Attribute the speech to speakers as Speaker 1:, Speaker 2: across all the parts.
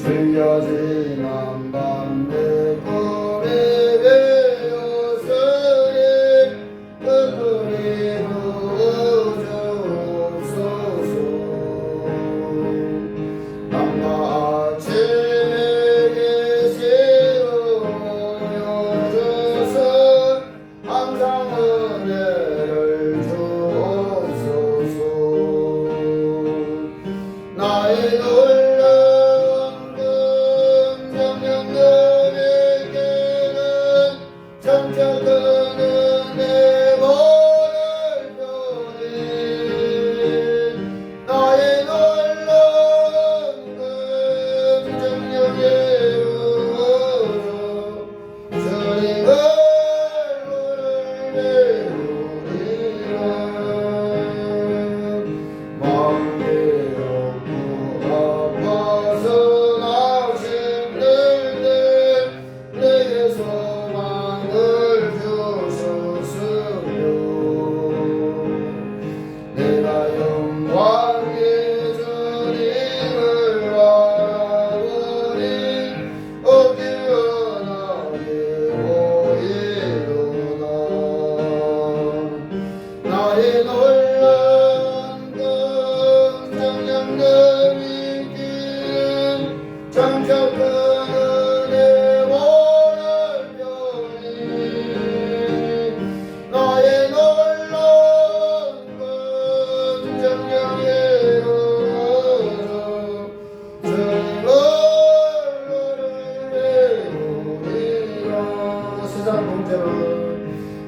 Speaker 1: 지난 밤 내 꿈에 외어서리 그 꿈이 누워주옵소서. 밤과 아침에 계시고 모여줘서 항상 은혜를 주옵소서. 나의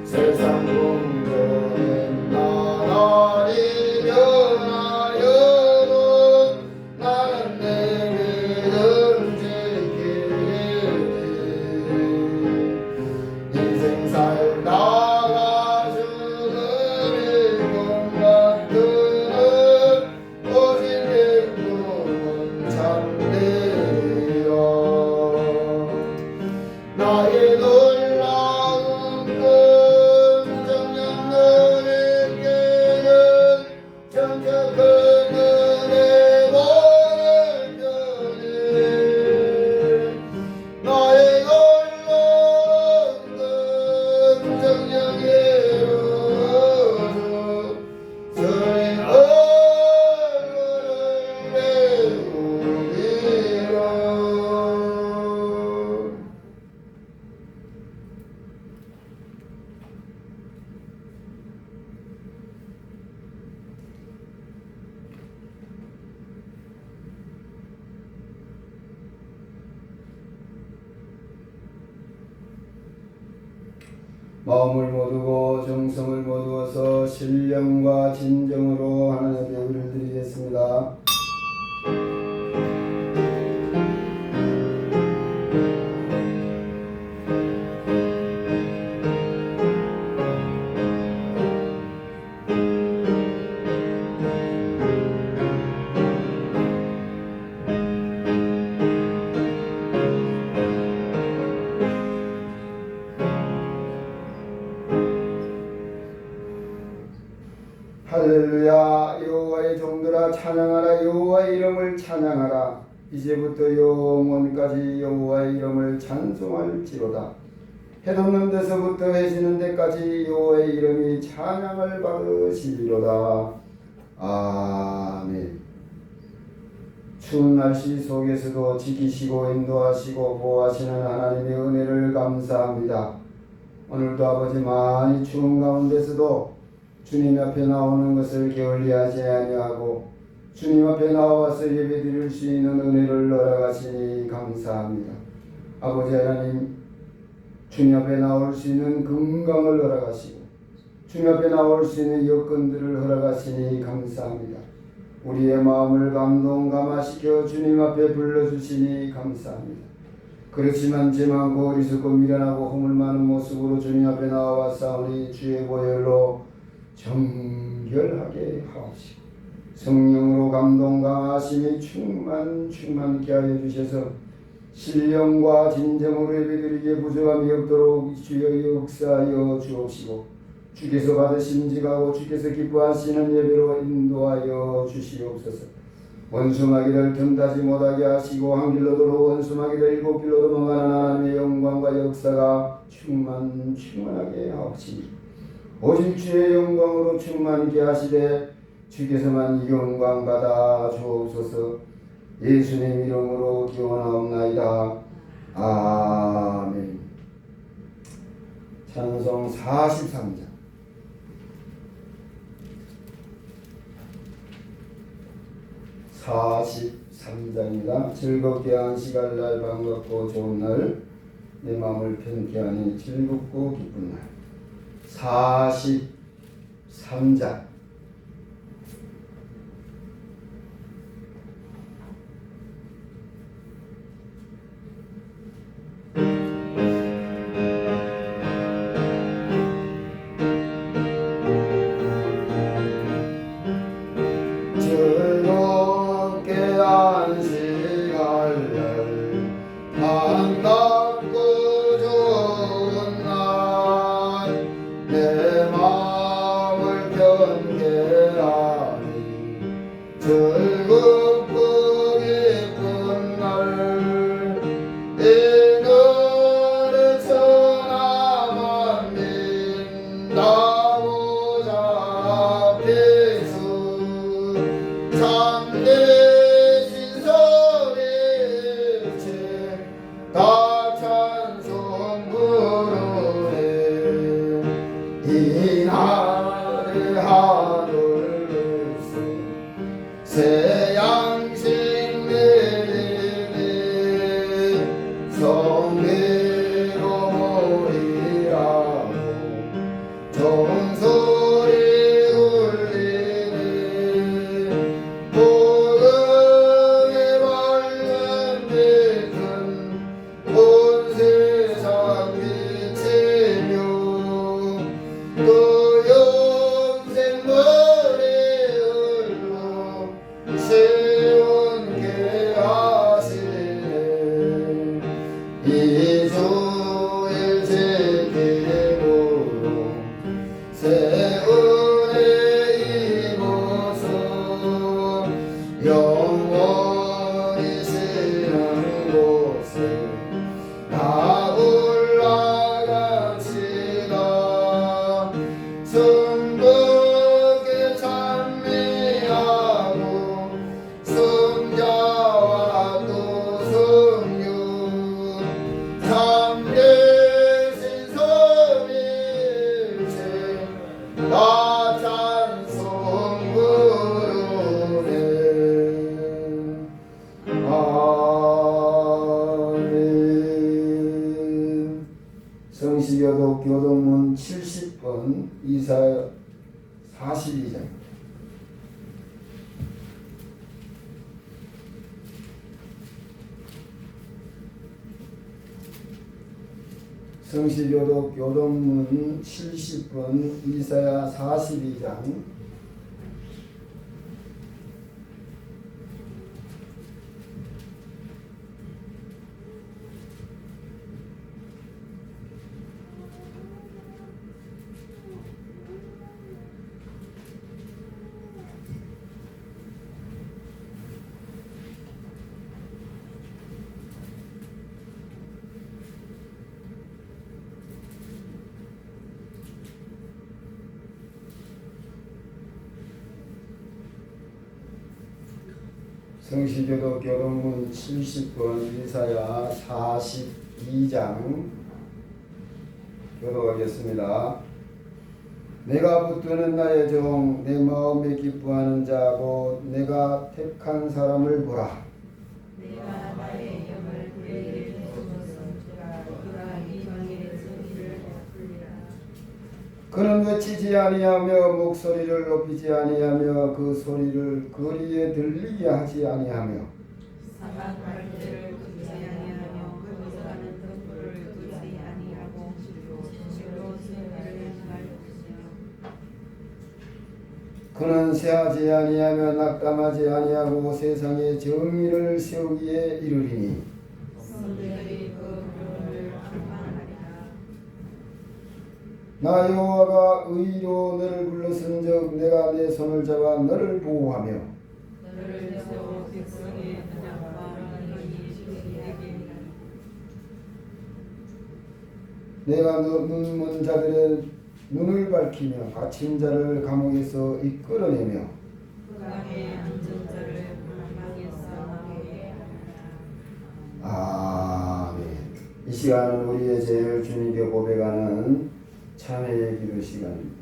Speaker 1: 세상 공전은 나날이 변하여도 나는 내 믿음 지키리. 인생 살다가 죽음이 공간들은 오직 내 꿈은 참되리라. 나의 놀라운 정녕 너에게는 정적 그 은혜 보를 편해. 나의 놀라운 정녕 예루서 주의 얼굴을 배우리라. 마음을 모두고 정성을 모두어서 신령과 진정으로 하나님께 예배를 드리겠습니다. 할렐루야. 여호와의 종들아 찬양하라. 여호와의 이름을 찬양하라. 이제부터 영원까지 여호와의 이름을 찬송할지로다. 해 돋는 데서부터 해 지는 데까지 여호와의 이름이 찬양을 받으시리로다. 아멘. 추운 날씨 속에서도 지키시고 인도하시고 보호하시는 하나님의 은혜를 감사합니다. 오늘도 아버지 많이 추운 가운데서도 주님 앞에 나오는 것을 게을리하지 아니하고 주님 앞에 나와서 예배드릴 수 있는 은혜를 허락하시니 감사합니다. 아버지 하나님, 주님 앞에 나올 수 있는 건강을 허락하시고 주님 앞에 나올 수 있는 여건들을 허락하시니 감사합니다. 우리의 마음을 감동감화시켜 주님 앞에 불러주시니 감사합니다. 그렇지만 죄 많고 어리석고 미련하고 허물 많은 모습으로 주님 앞에 나와 싸우니 주의 보혈로 정결하게 하옵시고 성령으로 감동 강하심이 충만케 하여 주셔서 신령과 진정으로 예배드리기에 부족함이 없도록 주여 역사하여 주옵시고 주께서 받으심직하고 주께서 기뻐하시는 예배로 인도하여 주시옵소서. 원수마귀를 틈타지 못하게 하시고 한 길로 도로 원수마귀를 일곱 길로 도망가는 하나님의 영광과 역사가 충만하게 하옵시니 오직 주의 영광으로 충만하게 하시되 주께서만 이 영광 받아 주옵소서. 예수님 이름으로 기원하옵나이다. 아멘. 찬송 43장. 즐겁게 안식할 날, 반갑고 좋은 날, 내 마음을 편케 하니 즐겁고 기쁜 날. 43장. 즐겁게 안식할 날, 반갑고 좋은 날, 내 마음을 편케 하니 즐겁고 기쁜 날, 이 날에 천하 만민 다 모자 앞에서 참되신 소리치 다 찬송 부르네. 이 날에 하늘에서 새 양식 내리니 성례로 모이라고 종소리 울리니 복음의 밝은 빛은 온 세상 비치며 또 영생 머리 흘러 시온케 하시네. 이 주일 지킴으로 새 은혜 입어서 영원히 쉬는 곳에 나 올라갑시다. 승복에 찬미하고 승자와 또 승유 참되신 소리치 나 찬송 부르네. 아멘. 성시교독 교동문 70번 이사야 42장. 성시교독 교동문 70번 이사야 42장. 성시교독 교동문 70번 이사야 42장 교독하겠습니다. 내가 붙드는 나의 종, 내 마음에 기뻐하는 자고 내가 택한 사람을 보라.
Speaker 2: 내가 나의 영을 그에게 주소서. 그가 이 방에 승리를 베풀리라.
Speaker 1: 그는 외치지 아니하며 목소리를 높이지 아니하며 그 소리를 거리에 들리게 하지 아니하며
Speaker 2: 사막 갈대를 끄지 아니하며 거기서 가는 등불을 끄지 아니하고 실로 승리를 말하시며
Speaker 1: 그는 세하지 아니하며 낙담하지 아니하고 세상에 정의를 세우기에 이르리니
Speaker 2: 성들이 그 부름을 항만하리라.
Speaker 1: 나 여호와가 의로 너를 불렀은즉 내가 내 손을 잡아 너를 보호하며
Speaker 2: 그를 세워 백성의 언약과 능력이 지키게
Speaker 1: 내가 눈먼 자들의 눈을 밝히며 갇힌 자를 감옥에서 이끌어내며
Speaker 2: 불안에 앉은 자를 불망에서 나오게
Speaker 1: 아멘. 이 시간은 우리의 죄를 주님께 고백하는 참회의 기도 시간입니다.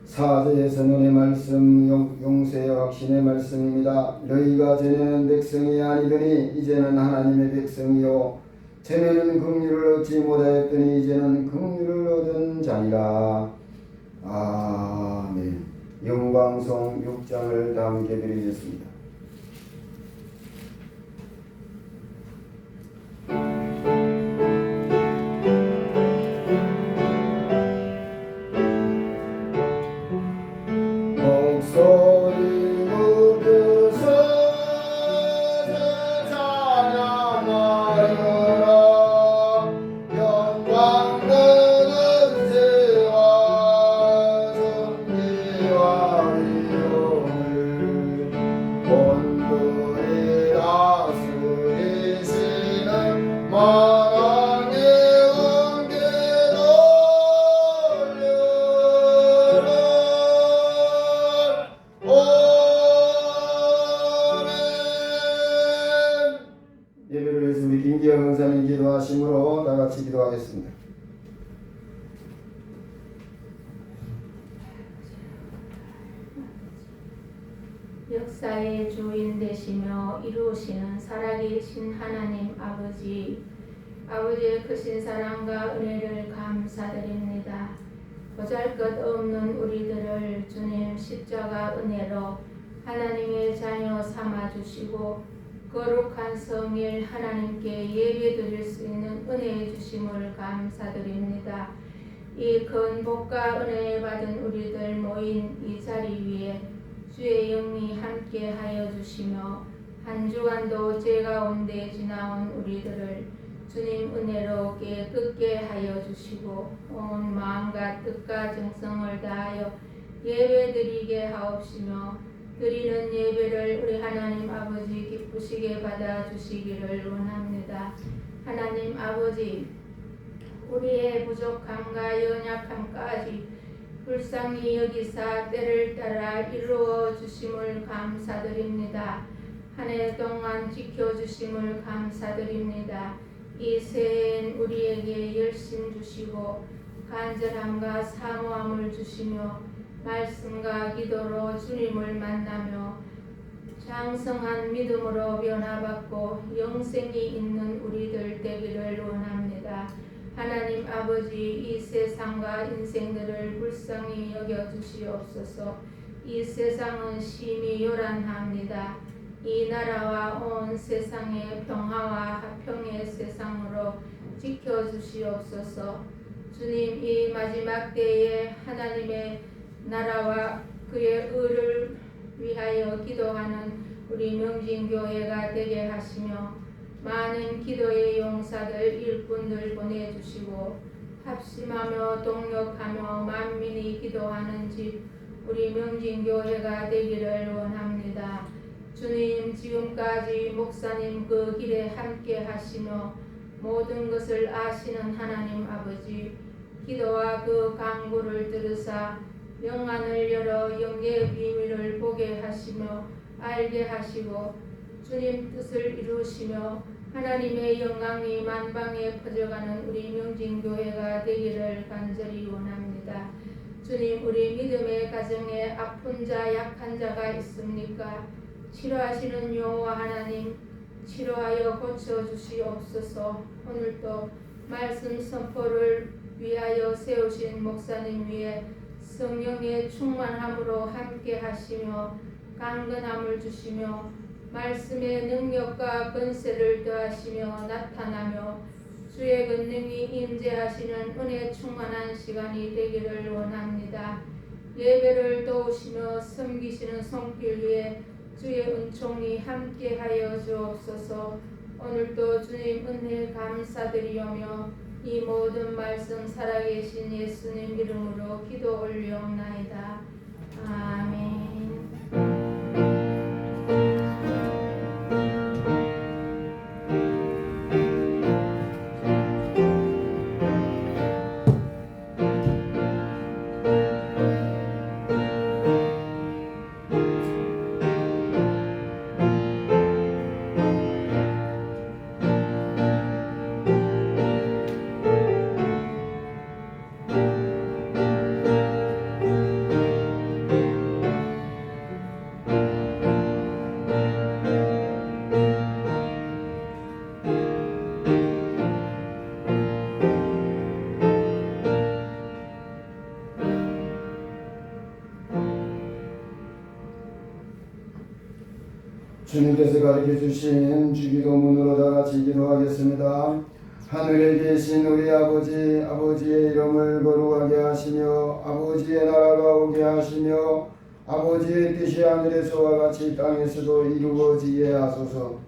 Speaker 1: 사제에서 은혜의 말씀, 용서의 확신의 말씀입니다. 너희가 전에는 백성이 아니더니 이제는 하나님의 백성이요 전에는 긍휼을 얻지 못하였더니 이제는 긍휼을 얻은 자니라. 아멘. 영광송 6장을 다 함께 드리겠습니다. 목소리 높여서 찬양하여라. 영광 은혜와 존귀와 위엄을 온전히 다스리시는 만왕의 은혜로 올려라. 예배를 위해서 우리 김기영 형사님 기도하심으로 다 같이 기도하겠습니다.
Speaker 3: 역사의 주인 되시며 이루시는 살아계신 하나님 아버지의 크신 사랑과 은혜를 감사드립니다. 보잘것없는 우리들을 주님 십자가 은혜로 하나님의 자녀 삼아주시고 거룩한 성일 하나님께 예배드릴 수 있는 은혜 주심을 감사드립니다. 이 큰 복과 은혜 받은 우리들 모인 이 자리 위에 주의 영이 함께 하여 주시며 한 주간도 죄 가운데 지나온 우리들을 주님 은혜로 깨끗게 하여 주시고 온 마음과 뜻과 정성을 다하여 예배드리게 하옵시며 드리는 예배를 우리 하나님 아버지 기쁘시게 받아주시기를 원합니다. 하나님 아버지, 우리의 부족함과 연약함까지 불쌍히 여기사 때를 따라 이루어 주심을 감사드립니다. 한 해 동안 지켜주심을 감사드립니다. 이 새해엔 우리에게 열심 주시고 간절함과 사모함을 주시며 말씀과 기도로 주님을 만나며 장성한 믿음으로 변화받고 영생이 있는 우리들 되기를 원합니다. 하나님 아버지, 이 세상과 인생들을 불쌍히 여겨주시옵소서. 이 세상은 심히 요란합니다. 이 나라와 온 세상의 평화와 화평의 세상으로 지켜주시옵소서. 주님, 이 마지막 때에 하나님의 나라와 그의 의를 위하여 기도하는 우리 명진교회가 되게 하시며 많은 기도의 용사들 일꾼들 보내주시고 합심하며 동력하며 만민이 기도하는 집 우리 명진교회가 되기를 원합니다. 주님, 지금까지 목사님 그 길에 함께 하시며 모든 것을 아시는 하나님 아버지, 기도와 그 간구를 들으사 영안을 열어 영계의 비밀을 보게 하시며 알게 하시고 주님 뜻을 이루시며 하나님의 영광이 만방에 퍼져가는 우리 명진교회가 되기를 간절히 원합니다. 주님, 우리 믿음의 가정에 아픈 자 약한 자가 있습니까? 치료하시는 여호와 하나님, 치료하여 고쳐 주시옵소서. 오늘도 말씀 선포를 위하여 세우신 목사님 위에 성령의 충만함으로 함께 하시며 강건함을 주시며 말씀의 능력과 권세를 더하시며 나타나며 주의 권능이 임재하시는 은혜 충만한 시간이 되기를 원합니다. 예배를 도우시며 섬기시는 손길 위에 주의 은총이 함께하여 주옵소서. 오늘도 주님 은혜 감사드리오며 이 모든 말씀 살아계신 예수님 이름으로 기도 올리옵나이다. 아멘.
Speaker 1: 주님께서 가르쳐 주신 주기도문으로 다 같이 기도하겠습니다. 하늘에 계신 우리 아버지, 아버지의 이름을 거룩하게 하시며 아버지의 나라가 오게 하시며 아버지의 뜻이 하늘에서와 같이 땅에서도 이루어지게 하소서.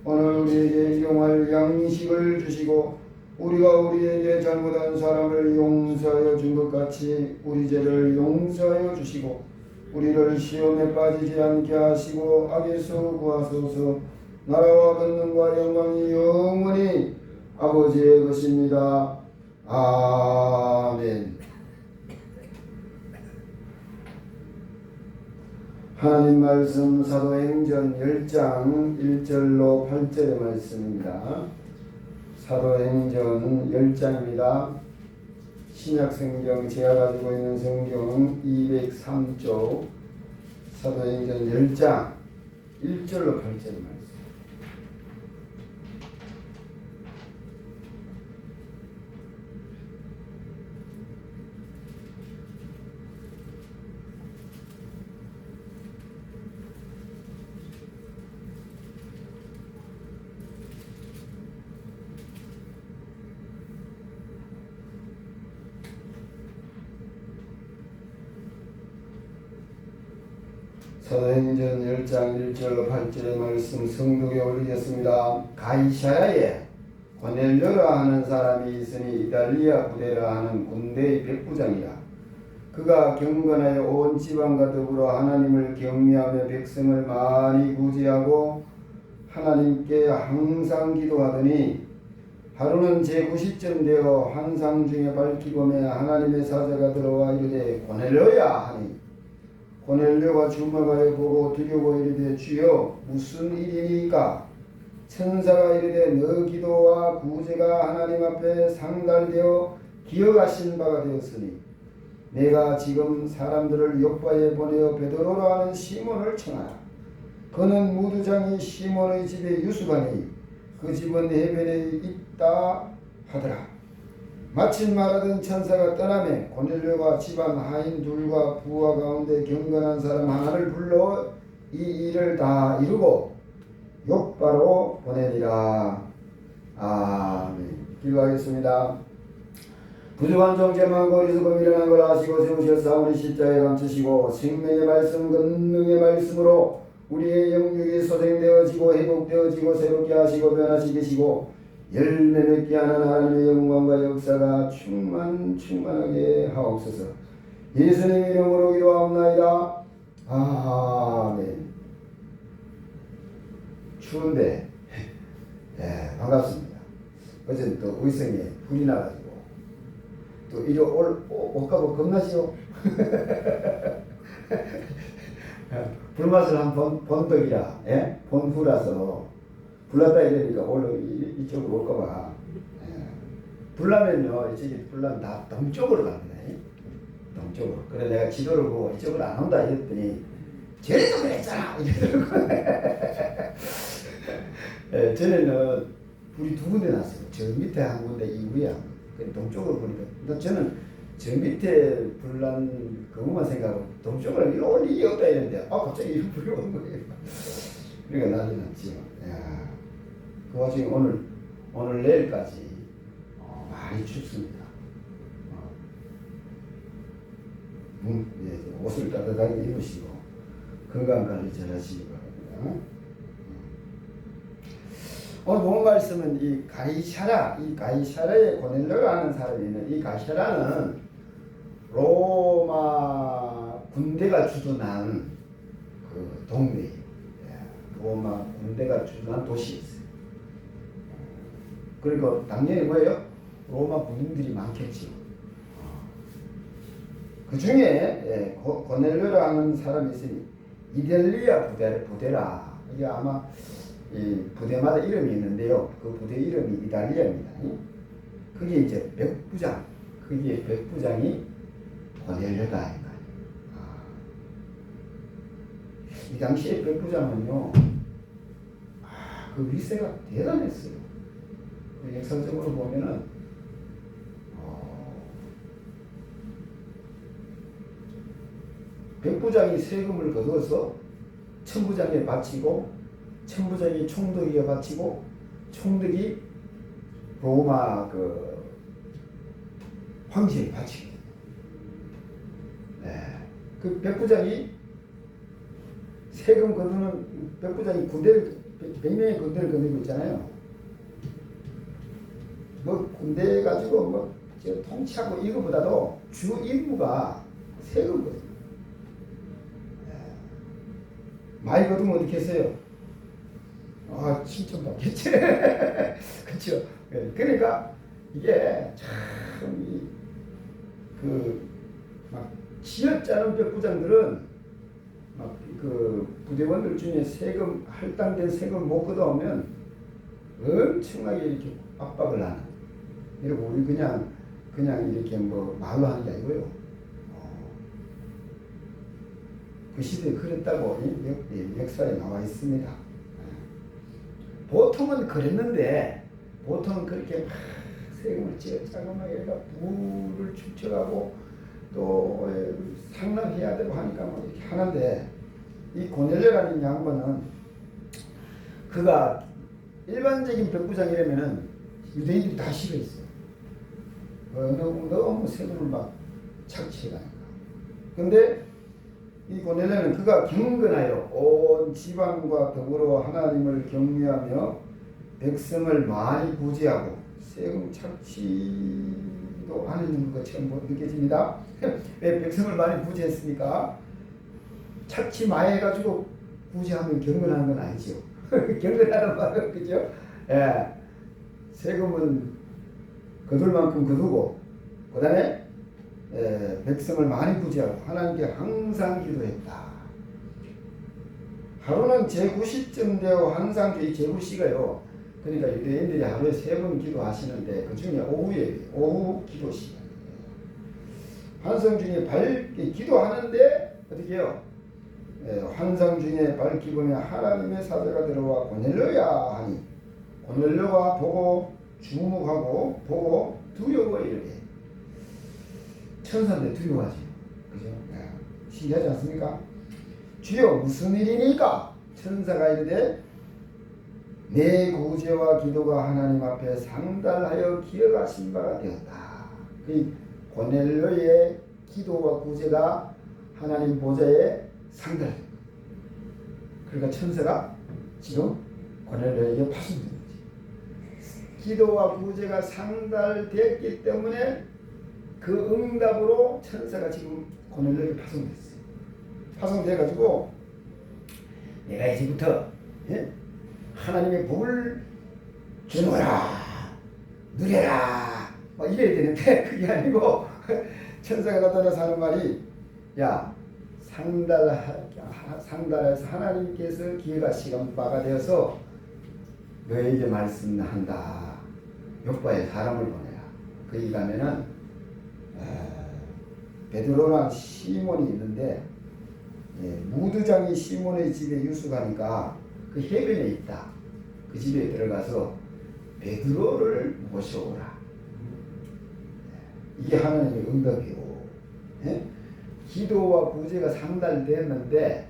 Speaker 1: 오늘 우리에게 일용할 양식을 주시고 우리가 우리에게 잘못한 사람을 용서하여 준 것 같이 우리 죄를 용서하여 주시고 우리를 시험에 빠지지 않게 하시고 악에서 구하소서. 나라와 권능과 영광이 영원히 아버지의 것입니다. 아멘. 하나님 말씀 사도행전 10장 1절로 8절의 말씀입니다. 사도행전 10장입니다. 신약성경 제가 가지고 있는 성경은 203쪽 사도행전 10장 1절로 8절의 말씀. 사도행전 10장 1절로 8절의 말씀 성독에 올리겠습니다. 가이사야에 고넬료라 하는 사람이 있으니 이달리아 부대라 하는 군대의 백부장이라. 그가 경건하여 온 지방과 더불어 하나님을 경외하며 백성을 많이 구제하고 하나님께 항상 기도하더니 하루는 제9시쯤 되어 환상 중에 밝히고매 하나님의 사자가 들어와 이르되 고넬료야 하니 고넬료가 주목하여 보고 두려워 이르되 주여 무슨 일이니까? 천사가 이르되 너 기도와 구제가 하나님 앞에 상달되어 기억하신 바가 되었으니 내가 지금 사람들을 요바에 보내어 베드로라 하는 시몬을 청하라. 그는 무두장이 시몬의 집에 유숙하니 그 집은 해변에 있다 하더라. 마침 말하던 천사가 떠나매 고넬료가 집안 하인 둘과 부하 가운데 경건한 사람 하나를 불러 이 일을 다 이루고 욥바로 보내니라. 아멘. 기도하겠습니다. 부족한 정죄만 거리수고 미련한 걸 아시고 세우셨사오니 십자에 감추시고 생명의 말씀 권능의 말씀으로 우리의 영육이 소생되어지고 회복되어지고 새롭게 하시고 변화시키시고 계시고 열매 맺게 하는 하나님의 영광과 역사가 충만하게 하옵소서. 예수님 이름으로 기도하옵나이다. 아멘. 추운데 네, 반갑습니다. 어제는 또 의성에 불이 나가지고 또 이리 올까봐 겁나시오. 불맛을 한 번덕이라 본후라서 불났다 이러니까 오늘 이쪽으로 올까봐. 불나면요 이쪽에 불나면 다 동쪽으로 갑니다. 동쪽으로. 그래 내가 지도를 보고 이쪽으로 안 온다 이랬더니 쟤네도 그랬잖아 이러더라고. 전에는 불이 두 군데 났어요. 저 밑에 한 군데, 이 위에 한 군데. 동쪽으로 보니까. 근데 저는 저 밑에 불난 그것만 생각하고 동쪽으로 이거 올 일이 없다 이랬는데 갑자기 이거 불이 오는 거예요. 그러니까 난리 났죠. 야, 그 와중에 오늘 내일까지 많이 춥습니다. 옷을 따뜻하게 입으시고 건강 관리 잘 하시기 바랍니다. 오늘 본 말씀은 이 가이사라의 고넬료가 하는 사람이 있는 이 가이사라는 로마 군대가 주둔한 그 동네예요. 로마 군대가 주둔한 도시였어요. 그리고 당연히 뭐예요? 로마 군인들이 많겠죠. 그 중에 고넬료라 하는 사람이 있으니 이델리아 부대라. 이게 아마 이 부대마다 이름이 있는데요. 그 부대 이름이 이달리아입니다. 그게 이제 백부장, 그게 백부장이 고넬료다. 이 당시에 백부장은요, 그 위세가 대단했어요. 그 역사적으로 보면은 백부장이 세금을 거둬서 천부장에 바치고, 천부장이 총독에게 바치고, 총독이 로마 그 황제에 바치고. 그 백부장이 세금 거두는 백부장이 군대를 100명의 군대를 거두고 있잖아요. 뭐 군대 가지고 뭐 통치하고 이거보다도 주 임무가 세금 거두. 많이 거두면 어떻게 했어요? 칭찬 받겠지. 그렇죠. 그러니까 이게 참 막 지어짜는 백부장들은 막 그 부대원들 중에 세금 할당된 세금 못 걷어오면 엄청나게 이렇게 압박을 하는. 이러고 우리 그냥 이렇게 뭐 말로 하는 게 아니고요. 그 시대에 그랬다고 역사에 나와 있습니다. 보통은 그랬는데 보통은 그렇게 막 세금을 찌어짜고 막 얘가 부를 축적하고 또 상납해야 되고 하니까 뭐 이렇게 하는데 이 고넬료라는 양반은 그가 일반적인 백부장이라면은 유대인들이 다 싫어했어요. 너무 세금을 막 착취해가니까. 근데 이 고넬료는 그가 경건하여 온 지방과 더불어 하나님을 경외하며 백성을 많이 구제하고 세금 착취도 하는 것처럼 느껴집니다. 왜 백성을 많이 구제했습니까? 착취 많이 해가지고 구제하면 경건하는 건 아니죠. 경건하는 말은 그죠? 세금은 거둘 만큼 거두고 그 다음에 백성을 많이 구제하고 하나님께 항상 기도했다. 하루는 제9시쯤 되어 항상 이 제9시가요. 그러니까 유대인들이 하루에 3번 기도하시는데 그 중에 오후 기도 시간이에요. 환상 중에 밝게 기도하는데 어떻게 해요? 환상 중에 밝히 보면 하나님의 사자가 들어와 고넬료야 하니 고넬료가 보고 주목하고 보고 두려워 이르되 천사인데 두려워하지. 그죠? 신기하지 않습니까? 주여 무슨 일이니까? 천사가 이르되 내 구제와 기도가 하나님 앞에 상달하여 기억하신 바가 되었다. 그 고넬료의 기도와 구제가 하나님 보좌에 상달된 거예요. 그러니까 천사가 지금 고넬료에게 파송된 거지. 기도와 구제가 상달됐기 때문에 그 응답으로 천사가 지금 고넬료에게 파송됐어요. 파송돼가지고 내가 이제부터 하나님의 복을 주노라 누려라 막 이래야 되는데 그게 아니고 천사가 나타나서 하는 말이 야 상달해서 하나님께서 기회가 바가 되어서 너에게 말씀한다. 요바에 사람을 보내라. 거기 가면은 베드로랑 시몬이 있는데 무드장이 시몬의 집에 유숙하니까 그 해변에 있다. 그 집에 들어가서 베드로를 모셔오라. 이게 하나님의 응답이고, 예? 기도와 구제가 상달됐는데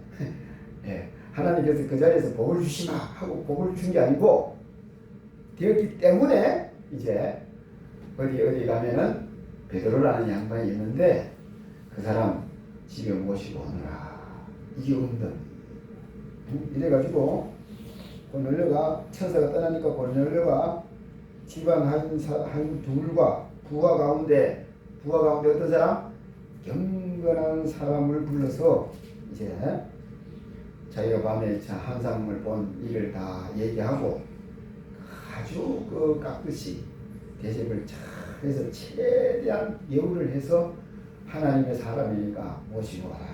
Speaker 1: 예, 하나님께서 그 자리에서 복을 주시마 하고 복을 준 게 아니고 되었기 때문에 이제 어디 가면은 베드로라는 양반이 있는데 그 사람 집에 모시고 오느라. 이게 응답. 이래가지고 고넬료가 천사가 떠나니까 고넬료가 집안 한 둘과 부하 가운데 어떤 사람? 경건한 사람을 불러서 이제 자기가 밤에 환상을 본 일을 다 얘기하고 아주 그 깍듯이 대접을 잘 해서 최대한 예우를 해서 하나님의 사람이니까 모시고 와라.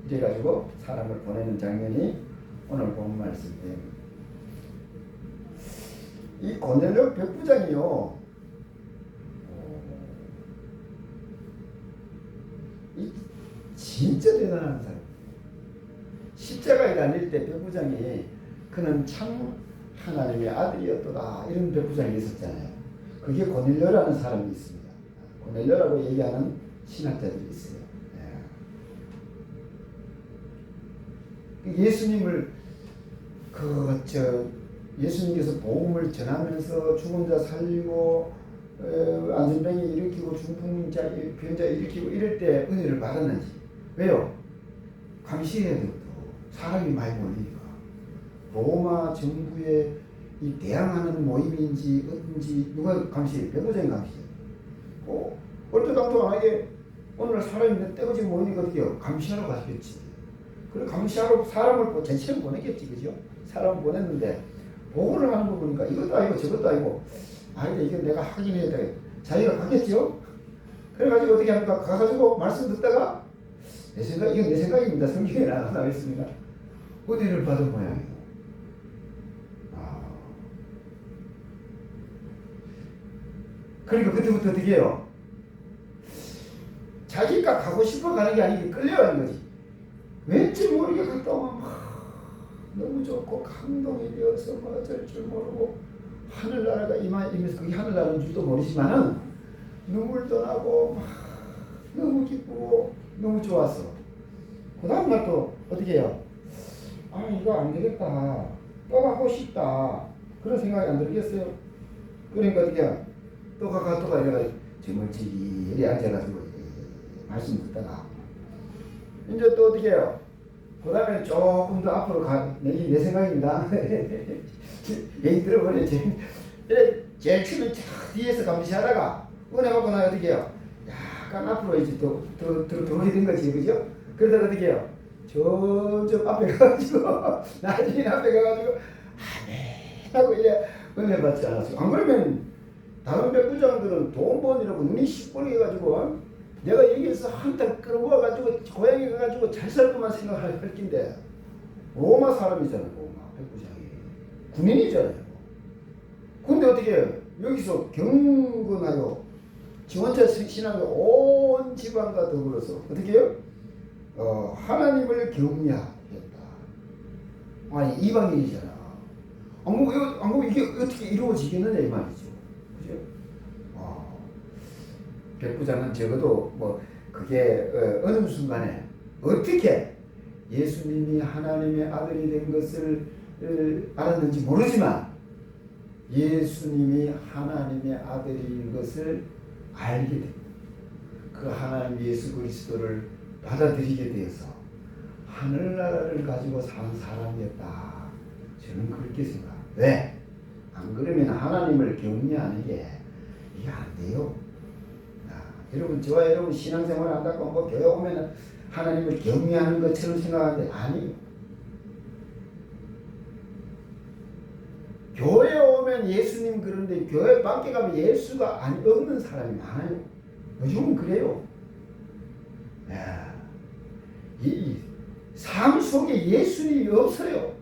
Speaker 1: 이래가지고 사람을 보내는 장면이 오늘 본 말씀이에요. 이 고넬료 백부장이요, 이 진짜 대단한 사람. 십자가에 달릴 때 백부장이 그는 참 하나님의 아들이었도다 이런 백부장이 있었잖아요. 그게 고넬료라는 사람이 있습니다. 고넬료라고 얘기하는 신학자들이 있어요. 예수님을 예수님께서 복음을 전하면서 죽은 자 살리고 안전병이 일으키고 중풍자 병자 일으키고 이럴 때 은혜를 받았는지. 왜요? 감시해야 되고 사람이 많이 몰리니까. 로마 정부에 이 대항하는 모임인지 어떤지 누가 감시해요? 백부장이 감시해요. 얼토당토하게 오늘 사람이 몇 대거지 모이니까 어떻게 해요? 감시하러 가시겠지. 그래 감시하러 사람을 전체를 보내겠지, 그죠? 사람을 보냈는데 보고를 하는 거 보니까 이것도 아니고 저것도 아니고 이거 내가 확인해야 돼. 자기가 가겠죠? 그래가지고 어떻게 합니까? 가가지고 말씀 듣다가 이건 내 생각입니다. 성경에 나와 있습니다. 은혜를 받은 모양이에요. 그러니까 그때부터 어떻게 해요? 자기가 가고 싶어 가는 게 아니고 끌려가는 거지. 왠지 모르게 갔다 오면 너무 좋고 감동이 되어서 어쩔 줄 모르고 하늘나라가 임해서 그게 하늘나라인 줄도 모르지만은 눈물도 나고 너무 기쁘고 너무 좋았어. 그 다음날 또 어떻게 해요? 이거 안 되겠다. 또 가고 싶다. 그런 생각이 안 들겠어요? 그러니까 어떻게 해요? 또 가 이래가지고 저멀찌리 이리 앉아가지고 말씀 듣다가 이제 또 어떻게 해요? 그 다음에 조금 더 앞으로 내 생각입니다. 얘기 들어보니 제일 처음에 뒤에서 감시하다가 은혜 받고 나 어떻게 해요? 약간 앞으로 이제 들어오게 된 거지, 그죠? 그러다가 어떻게 해요? 점점 앞에 가가지고 나중에 앞에 가가지고 아멘 하고 이래 은혜 받지 않았어요. 안 그러면 다른 백부장들은 돈 번이라고 눈이 시뻘개가지고 내가 여기에서 한탕 끌어모아가지고 고향에 가가지고 잘 살 것만 생각할 낀데 로마 사람이잖아요. 로마 백부장이 군인이잖아요. 근데 어떻게 해요? 여기서 경건하여 지원자 신앙의 온 지방과 더불어서 어떻게 해요? 하나님을 경외했다. 이방인이잖아. 안 그러면 이게 어떻게 이루어지겠느냐 이 말이죠. 그죠? 백부장은 적어도 그게 어느 순간에 어떻게 예수님이 하나님의 아들이 된 것을 알았는지 모르지만 예수님이 하나님의 아들인 것을 알게 됩니다. 그 하나님 예수 그리스도를 받아들이게 되어서 하늘나라를 가지고 사는 사람이었다. 저는 그렇게 생각합니다. 왜? 안 그러면 하나님을 경외하는 게 이게 안 돼요. 여러분 저와 여러분 신앙생활 한다고 교회 오면 하나님을 경외하는 것처럼 생각하는데 아니에요. 교회 오면 예수님 그런데 교회 밖에 가면 예수가 없는 사람이 많아요. 요즘은 그래요. 이 삶 속에 예수님이 없어요.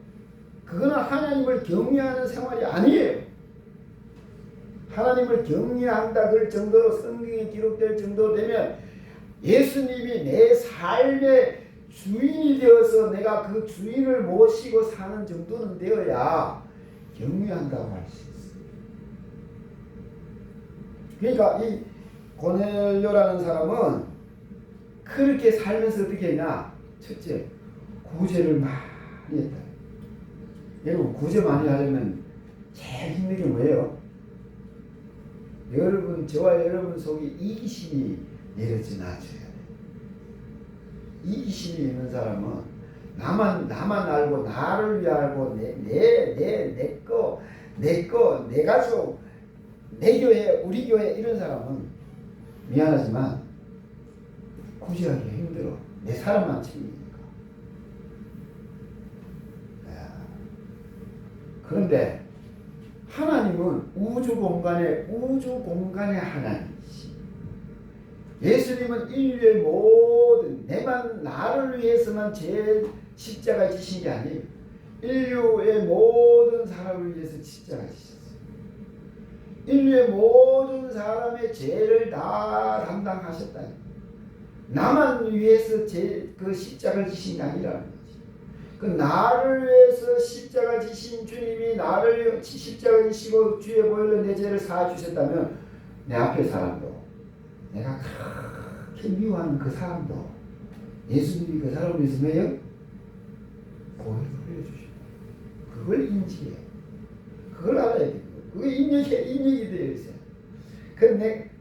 Speaker 1: 그거는 하나님을 경외하는 생활이 아니에요. 하나님을 경외한다 그럴 정도로 성경에 기록될 정도 되면 예수님이 내 삶의 주인이 되어서 내가 그 주인을 모시고 사는 정도는 되어야 경외한다고 할 수 있어요. 그러니까 이 고넬료라는 사람은 그렇게 살면서 어떻게 했냐? 첫째, 구제를 많이 했다. 여러분, 구제 많이 하려면 제일 힘든 게 뭐예요? 여러분, 저와 여러분 속에 이기심이 내려지 않아야 돼. 이기심이 있는 사람은 나만 알고 나를 위해 알고 내 거, 내 가족, 내 교회, 우리 교회 이런 사람은 미안하지만 구제하기 힘들어. 내 사람만 챙기니까. 그런데 하나님은 우주 공간의 하나님이시. 예수님은 인류의 모든 나를 위해서만 제 십자가 지신 게 아니에요. 인류의 모든 사람을 위해서 십자가 지셨어요. 인류의 모든 사람의 죄를 다 담당하셨다. 나만 위해서 그 십자가를 지신 게 아니라는 거지. 그 나를 위해서 십자가 지신 주님이 나를 십자가 지시고 주의 보혈로 내 죄를 사해 주셨다면 내 앞에 사람도 내가 그렇게 미워하는 그 사람도 예수님이 그 사람을 위해서 뭐예요? 보혈을 흘려주십니다. 그걸 인지해. 그걸 알아야 돼. 그게 인력이 되어 있어요.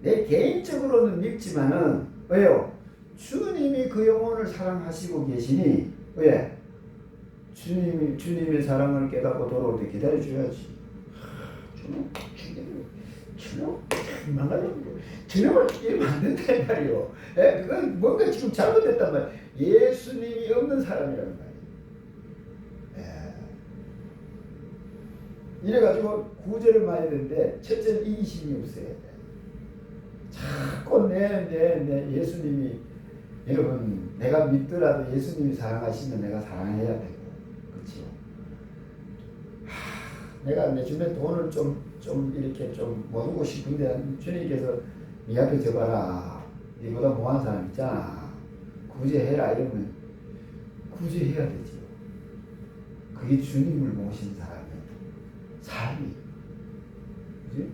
Speaker 1: 내 개인적으로는 믿지만은 왜요? 주님이 그 영혼을 사랑하시고 계시니 왜? 주님의 사랑을 깨닫고 돌아올 때 기다려줘야지. 주님을 이러면 안 된단 말이에요. 그건 뭔가 지금 잘못됐단 말이에요. 예수님이 없는 사람이란 말이에요. 이래가지고 구제를 많이 했는데 첫째는 이기심이 없어야 돼. 자꾸 내 예수님이 여러분 내가 믿더라도 예수님이 사랑하시면 내가 사랑해야 되고 그렇죠. 내가 내 주변에 돈을 좀 이렇게 좀 모으고 싶은데 주님께서 네 앞에 줘봐라. 네보다 못한 사람 있잖아. 구제해라 이러면 구제해야 되죠. 그게 주님을 모신 사람의 삶이. 그지?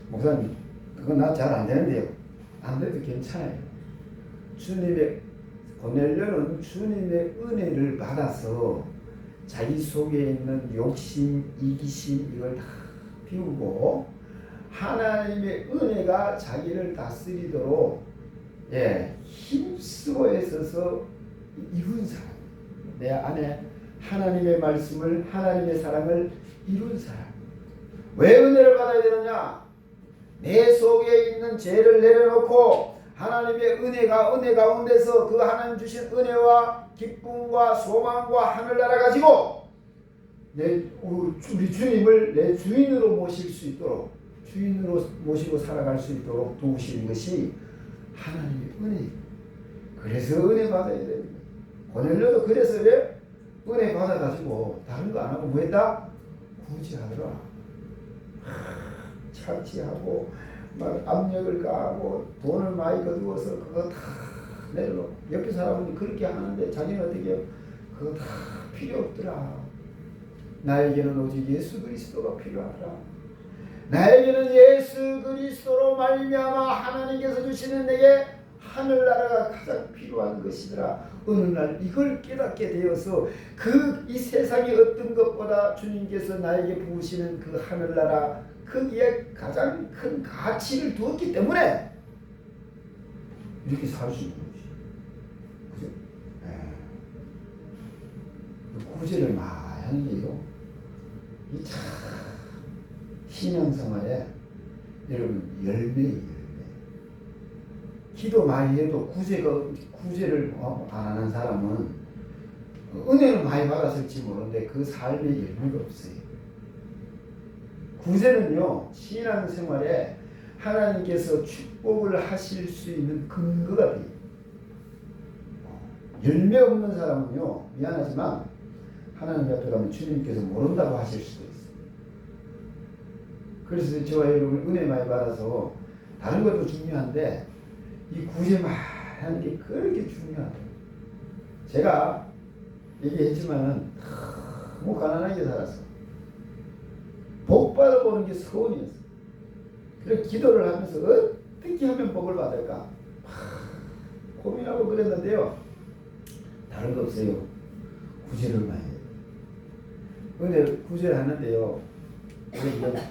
Speaker 1: 목사님 그건 나 잘 안 되는데요. 안 돼도 괜찮아요. 고넬료는 주님의 은혜를 받아서 자기 속에 있는 욕심, 이기심 이걸 다 비우고 하나님의 은혜가 자기를 다스리도록 힘쓰고 애써서 이룬 사람. 내 안에 하나님의 말씀을 하나님의 사랑을 이룬 사람. 왜 은혜를 받아야 되느냐? 내 속에 있는 죄를 내려놓고 하나님의 은혜 가운데서 그 하나님 주신 은혜와 기쁨과 소망과 하늘나라 가지고 우리 주님을 내 주인으로 모실 수 있도록 주인으로 모시고 살아갈 수 있도록 도우시는 것이 하나님의 은혜. 그래서 은혜 받아야 됩니다. 고넬료도 그래서 왜 은혜 받아가지고 다른 거 안 하고 뭐 했다? 구제하더라. 착취하고 막 압력을 가하고 돈을 많이 거두어서 그거 다 내려놓고 옆에 사람은 그렇게 하는데 자기는 어떻게 해요? 그거 다 필요 없더라. 나에게는 오직 예수 그리스도가 필요하더라. 나에게는 예수 그리스도로 말미암아 하나님께서 주시는 내게 하늘나라가 가장 필요한 것이더라. 어느 날 이걸 깨닫게 되어서 이 세상의 어떤 것보다 주님께서 나에게 부으시는 그 하늘나라 거기에 가장 큰 가치를 두었기 때문에 이렇게 살 수 있는 거지. 그죠? 구제를 많이 하는 게요. 이 참 신앙생활에 여러분 열매예요. 기도 많이 해도 구제를 안 하는 사람은 은혜는 많이 받았을지 모르는데 그 삶에 열매가 없어요. 구제는요, 신앙생활에 하나님께서 축복을 하실 수 있는 근거가 돼요. 열매 없는 사람은요, 미안하지만 하나님 앞에 가면 주님께서 모른다고 하실 수도 있어요. 그래서 저와 여러분 은혜 많이 받아서 다른 것도 중요한데 이 구제 많이 하는 게 그렇게 중요하대요. 제가 얘기했지만은 너무 가난하게 살았어. 복 받아보는 게 소원이었어. 그래서 기도를 하면서 어떻게 하면 복을 받을까 고민하고 그랬는데요. 다른 거 없어요. 구제를 많이 해요. 근데 구제를 하는데요.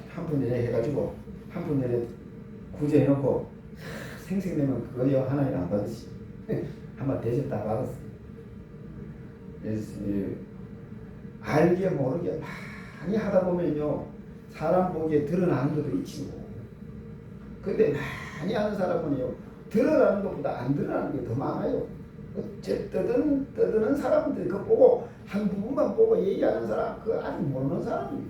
Speaker 1: 한 푼 내내 해가지고 한 푼 내내 구제해놓고 생생내면 그거요 하나님 안 받으시. 한번 대접 다 받았어요. 그래서 알게 모르게 많이 하다 보면요 사람 보기에 드러나는 것도 있지요. 근데 많이 하는 사람은요 드러나는 것보다 안 드러나는 게 더 많아요. 어쨌든 떠드는 사람들 그거 보고 한 부분만 보고 얘기하는 사람 그거 아직 모르는 사람이에요.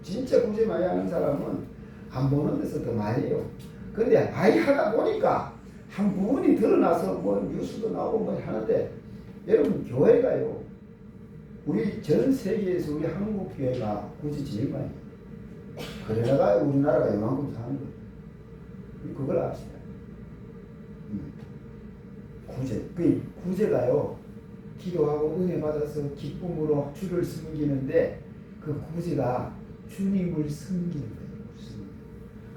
Speaker 1: 진짜 구제 많이 하는 사람은 안 보는 데서 더 많이 해요. 근데 많이 하다 보니까 한 부분이 드러나서 뭐 뉴스도 나오고 뭐 하는데 여러분 교회가요 우리 전 세계에서 우리 한국 교회가 구제 제일 많이 해요. 그러다가 우리나라가 이만큼 사는 거예요. 그걸 압시다. 구제. 그 구제가요 기도하고 은혜 받아서 기쁨으로 주를 섬기는데 그 구제가 주님을 섬기는 거예요.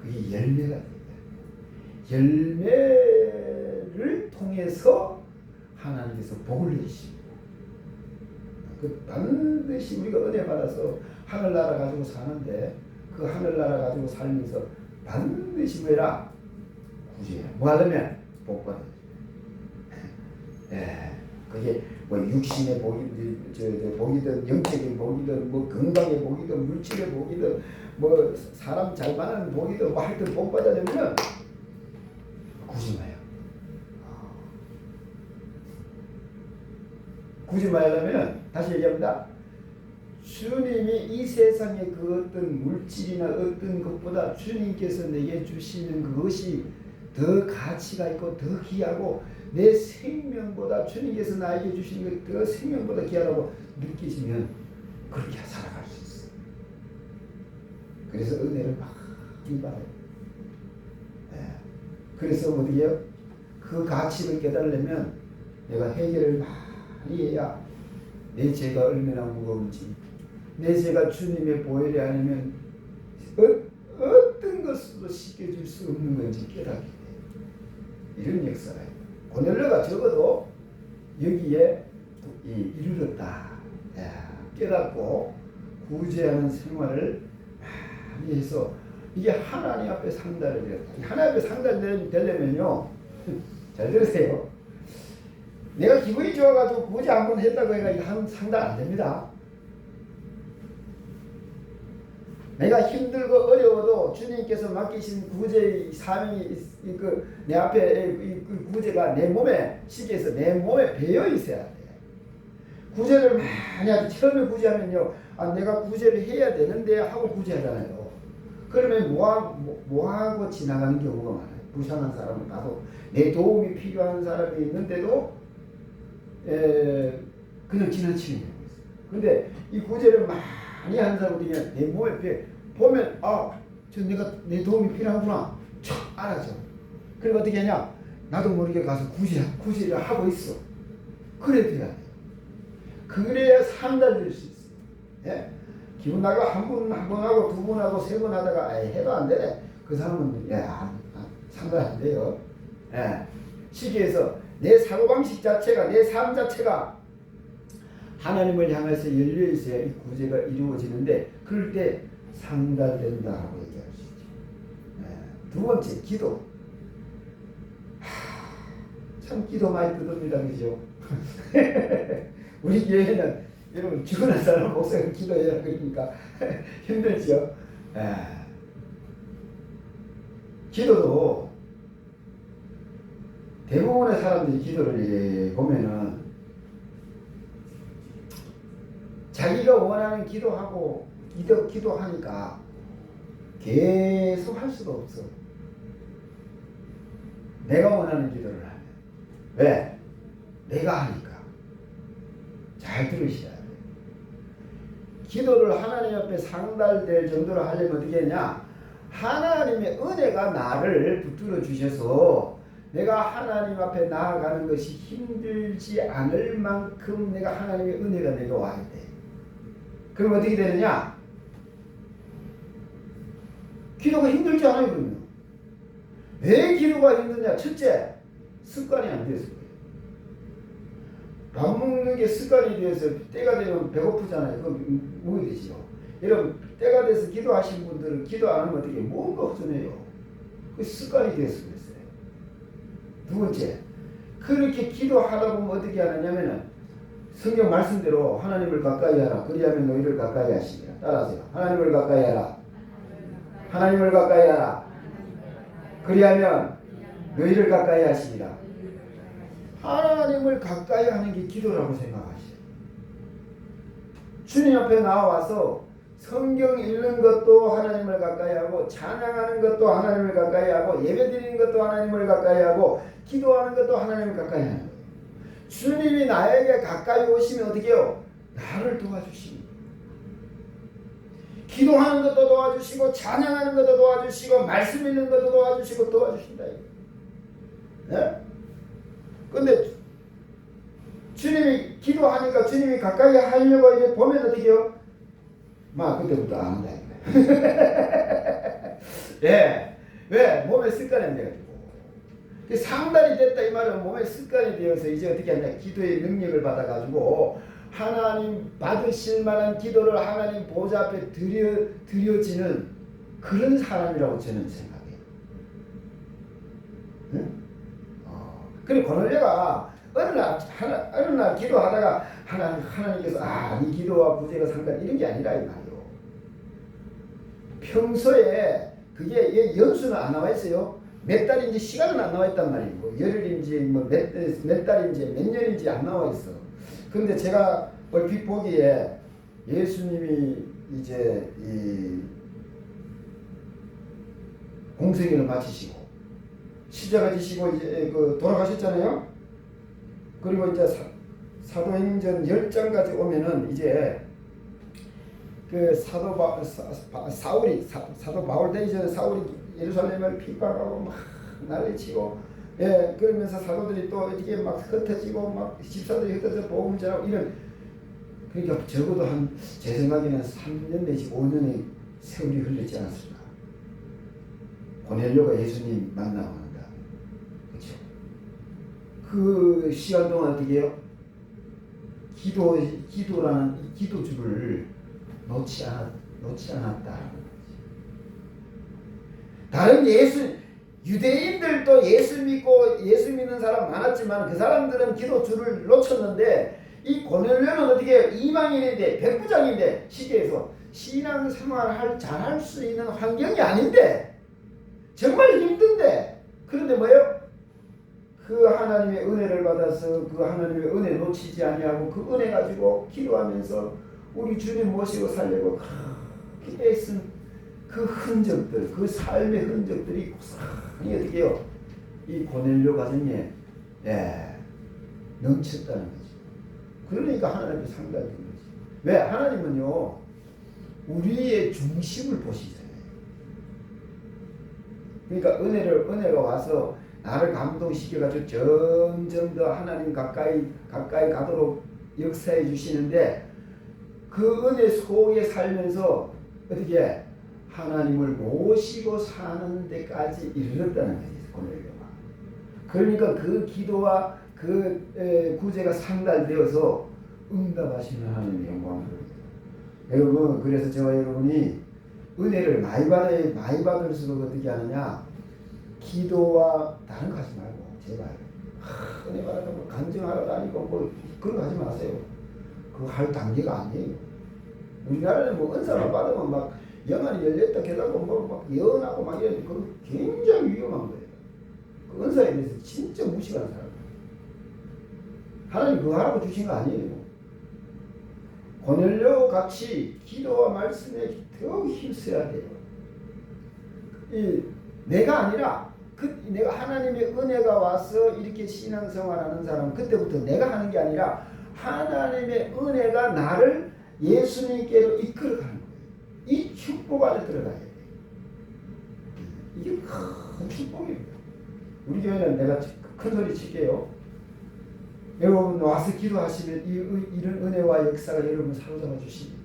Speaker 1: 그게 열매가 돼요. 열매를 통해서 하나님께서 복을 내시고 그 반드시 우리가 은혜 받아서 하늘나라 가지고 사는데 그 하늘나라 가지고 살면서 반드시 뭐라 구제야. 뭐 하려면 복 받아야 돼. 예, 그게 뭐 육신의 복이든 복이든 영적인 복이든 뭐 건강의 복이든 물질의 복이든 뭐 사람 잘 만나는 복이든 뭐 하여튼 복 받아내면 구제 마요. 구제 마려면 다시 얘기합니다. 주님이 이 세상의 그 어떤 물질이나 어떤 것보다 주님께서 내게 주시는 그것이 더 가치가 있고 더 귀하고 내 생명보다 주님께서 나에게 주시는 것 더 생명보다 귀하다고 느끼시면 그렇게 살아갈 수 있어요. 그래서 은혜를 많이 받아요. 네. 그래서 어디에요? 그 가치를 깨달으려면 내가 해결을 많이 해야 내 죄가 얼마나 무거운지 내 죄가 주님의 보혈이 아니면 어떤 것으로도 씻겨줄 수 없는 건지 깨닫게 돼요. 이런 역사가 있다. 고넬료가 적어도 여기에 이르렀다. 깨닫고 구제하는 생활을 많이 해서 이게 하나님 앞에 상달을 되었다. 하나님 앞에 상달되려면요. 잘 들으세요. 내가 기분이 좋아가지고 구제 한번 했다고 해가 상달 안 됩니다. 내가 힘들고 어려워도 주님께서 맡기신 구제의 사명이 내 앞에 이 구제가 내 몸에 시기에서 내 몸에 배어 있어야 돼. 구제를 많이 하지. 처음에 구제하면요, 내가 구제를 해야 되는데 하고 구제하잖아요. 그러면 뭐하고 지나가는 경우가 많아요. 불쌍한 사람을 가도 내 도움이 필요한 사람이 있는데도 그냥 지나치는 경우가 있어요. 근데 이 구제를 많이 하는 사람들이 내 몸에 보면 저 내가 내 도움이 필요하구나 척 알아죠. 그리고 어떻게 하냐, 나도 모르게 가서 구제를 하고 있어. 그래야 돼요. 그래야 상달될 수 있어. 예? 기분 나고 한 번 하고 두 번 하고 세 번 하다가 해도 안 되네. 그 사람은 상달 안 돼요. 예. 시기에서 내 사고방식 자체가 내 삶 자체가 하나님을 향해서 열려 있어야 이 구제가 이루어지는데 그럴 때 상달된다고 얘기할 수 있죠. 두 번째, 기도. 참 기도 많이 뜯습니다, 그죠? 우리 교회는 여러분 죽어난 사람 목사가 기도해야 그러니까 힘들죠. 기도도 대부분의 사람들이 기도를 보면은 자기가 원하는 기도하고 기도하니까 계속 할 수가 없어. 내가 원하는 기도를 하면. 왜? 내가 하니까. 잘 들으셔야 돼요. 기도를 하나님 앞에 상달될 정도로 하려면 어떻게 했냐? 하나님의 은혜가 나를 붙들어 주셔서 내가 하나님 앞에 나아가는 것이 힘들지 않을 만큼 내가 하나님의 은혜가 내게 와야 돼. 그럼 어떻게 되느냐? 기도가 힘들지 않아요, 그러면. 왜 기도가 힘드냐? 첫째, 습관이 안 돼서 그래요. 밥 먹는 게 습관이 돼서 때가 되면 배고프잖아요. 그럼 먹게 되죠. 여러분, 때가 돼서 기도하신 분들은 기도 안 하면 어떻게 뭔가 허전해요. 그 습관이 돼서 그랬어요. 두 번째, 그렇게 기도하다 보면 어떻게 하느냐면은 성경 말씀대로 하나님을 가까이 하라. 그리하면 너희를 가까이 하시리라. 따라하세요. 하나님을 가까이 하라. 하나님을 가까이 하라. 그리하면 너희를 가까이 하시리라. 하나님을 가까이 하는 게 기도라고 생각하시죠. 주님 앞에 나와서 성경 읽는 것도 하나님을 가까이 하고, 찬양하는 것도 하나님을 가까이 하고, 예배드리는 것도 하나님을 가까이 하고, 기도하는 것도 하나님을 가까이 하는 거예요. 주님이 나에게 가까이 오시면 어떻게 해요? 나를 도와주십니다. 기도하는 것도 도와주시고, 찬양하는 것도 도와주시고, 말씀 읽는 것도 도와주시고, 도와주신다. 네? 근데 주님이 기도하니까 주님이 가까이 하려고 이제 보면 어떻게 해요? 막 그때부터 안 한다. 예. 왜? 몸에 습관이 안 돼가지고. 상달이 됐다 이 말은 몸에 습관이 되어서 이제 어떻게 하냐? 기도의 능력을 받아가지고 하나님 받으실 만한 기도를 하나님 보좌 앞에 드려지는 그런 사람이라고 저는 생각해요. 응? 그리고 고넬료가 어느 날 기도하다가 하나님께서 이 기도와 구제가 상관 이런 게 아니라 이 말이요. 평소에 그게 연수는 안 나와 있어요. 몇 달인지 시간은 안 나와 있단 말이고, 열흘인지 몇 달인지 몇 년인지 안 나와 있어. 그런데 제가 얼핏 보기에 예수님이 이제 이 공생애를 마치시고 십자가 지시고 이제 돌아가셨잖아요. 그리고 이제 사도행전 10장까지 오면은 이제 그 사도 바울 되기 전에 사울이 예루살렘을 핍박하고 막 난리치고, 예, 그러면서 사도들이 또 어떻게 막 흩어지고 막 집사들이 흩어져 복음 전하고 이런, 그러니까 적어도 제 생각에는 3년 내지 5년의 세월이 흘렀지 않았을까. 고넬료가 예수님 만나고 한다. 그렇죠? 그 시간 동안 어떻게 해요? 기도라는 기도줄을 놓지 않았다. 다른 유대인들도 예수 믿고 예수 믿는 사람 많았지만 그 사람들은 기도줄을 놓쳤는데, 이 고넬료는 어떻게 해요? 이방인인데 백부장인데 시대에서 신앙생활을 잘할 수 있는 환경이 아닌데, 정말 힘든데, 그런데 뭐예요? 그 하나님의 은혜를 받아서 그 하나님의 은혜 놓치지 아니하고 그 은혜 가지고 기도하면서 우리 주님 모시고 살려고 그렇게 애쓴 그 흔적들, 그 삶의 흔적들이 고스란히 어떻게 해요? 이 고넬료 가정에 넘쳤다는 거죠. 그러니까 하나님이 상당히 거지. 왜? 하나님은요, 우리의 중심을 보시잖아요. 그러니까 은혜가 와서 나를 감동시켜가지고 점점 더 하나님 가까이 가도록 역사해 주시는데, 그 은혜 속에 살면서 어떻게 하나님을 모시고 사는 데까지 이르렀다는 거지, 고넬료가. 그러니까 그 기도와 그 구제가 상달되어서 응답하시는 하나님의 영광을 드립니다. 여러분, 그래서 저와 여러분이 은혜를 많이 받을수록 어떻게 하느냐? 기도와 다른 거 하지 말고 제발 은혜 받아서 간증하러 다니고 뭐 그런 거 하지 마세요. 그거 할 단계가 아니에요. 우리나라는 뭐 은사만 받으면 막 영안이 열렸다 해가지고 뭐 막 예언하고 막 이런, 그거 굉장히 위험한 거예요. 그 은사에 대해서 진짜 무시하는 사람. 하나님 그거 하라고 주신 거 아니에요. 고넬료 같이 기도와 말씀에 더 힘써야 돼요. 내가 아니라 내가 하나님의 은혜가 와서 이렇게 신앙생활하는 사람, 그때부터 내가 하는 게 아니라 하나님의 은혜가 나를 예수님께로 이끌어가는 거예요. 이 축복 안에 들어가야 돼요. 이게 큰 축복입니다. 우리 교회는 내가 큰 소리 칠게요. 여러분 와서 기도하시면 이런 은혜와 역사가 여러분 사로잡아 주십니다.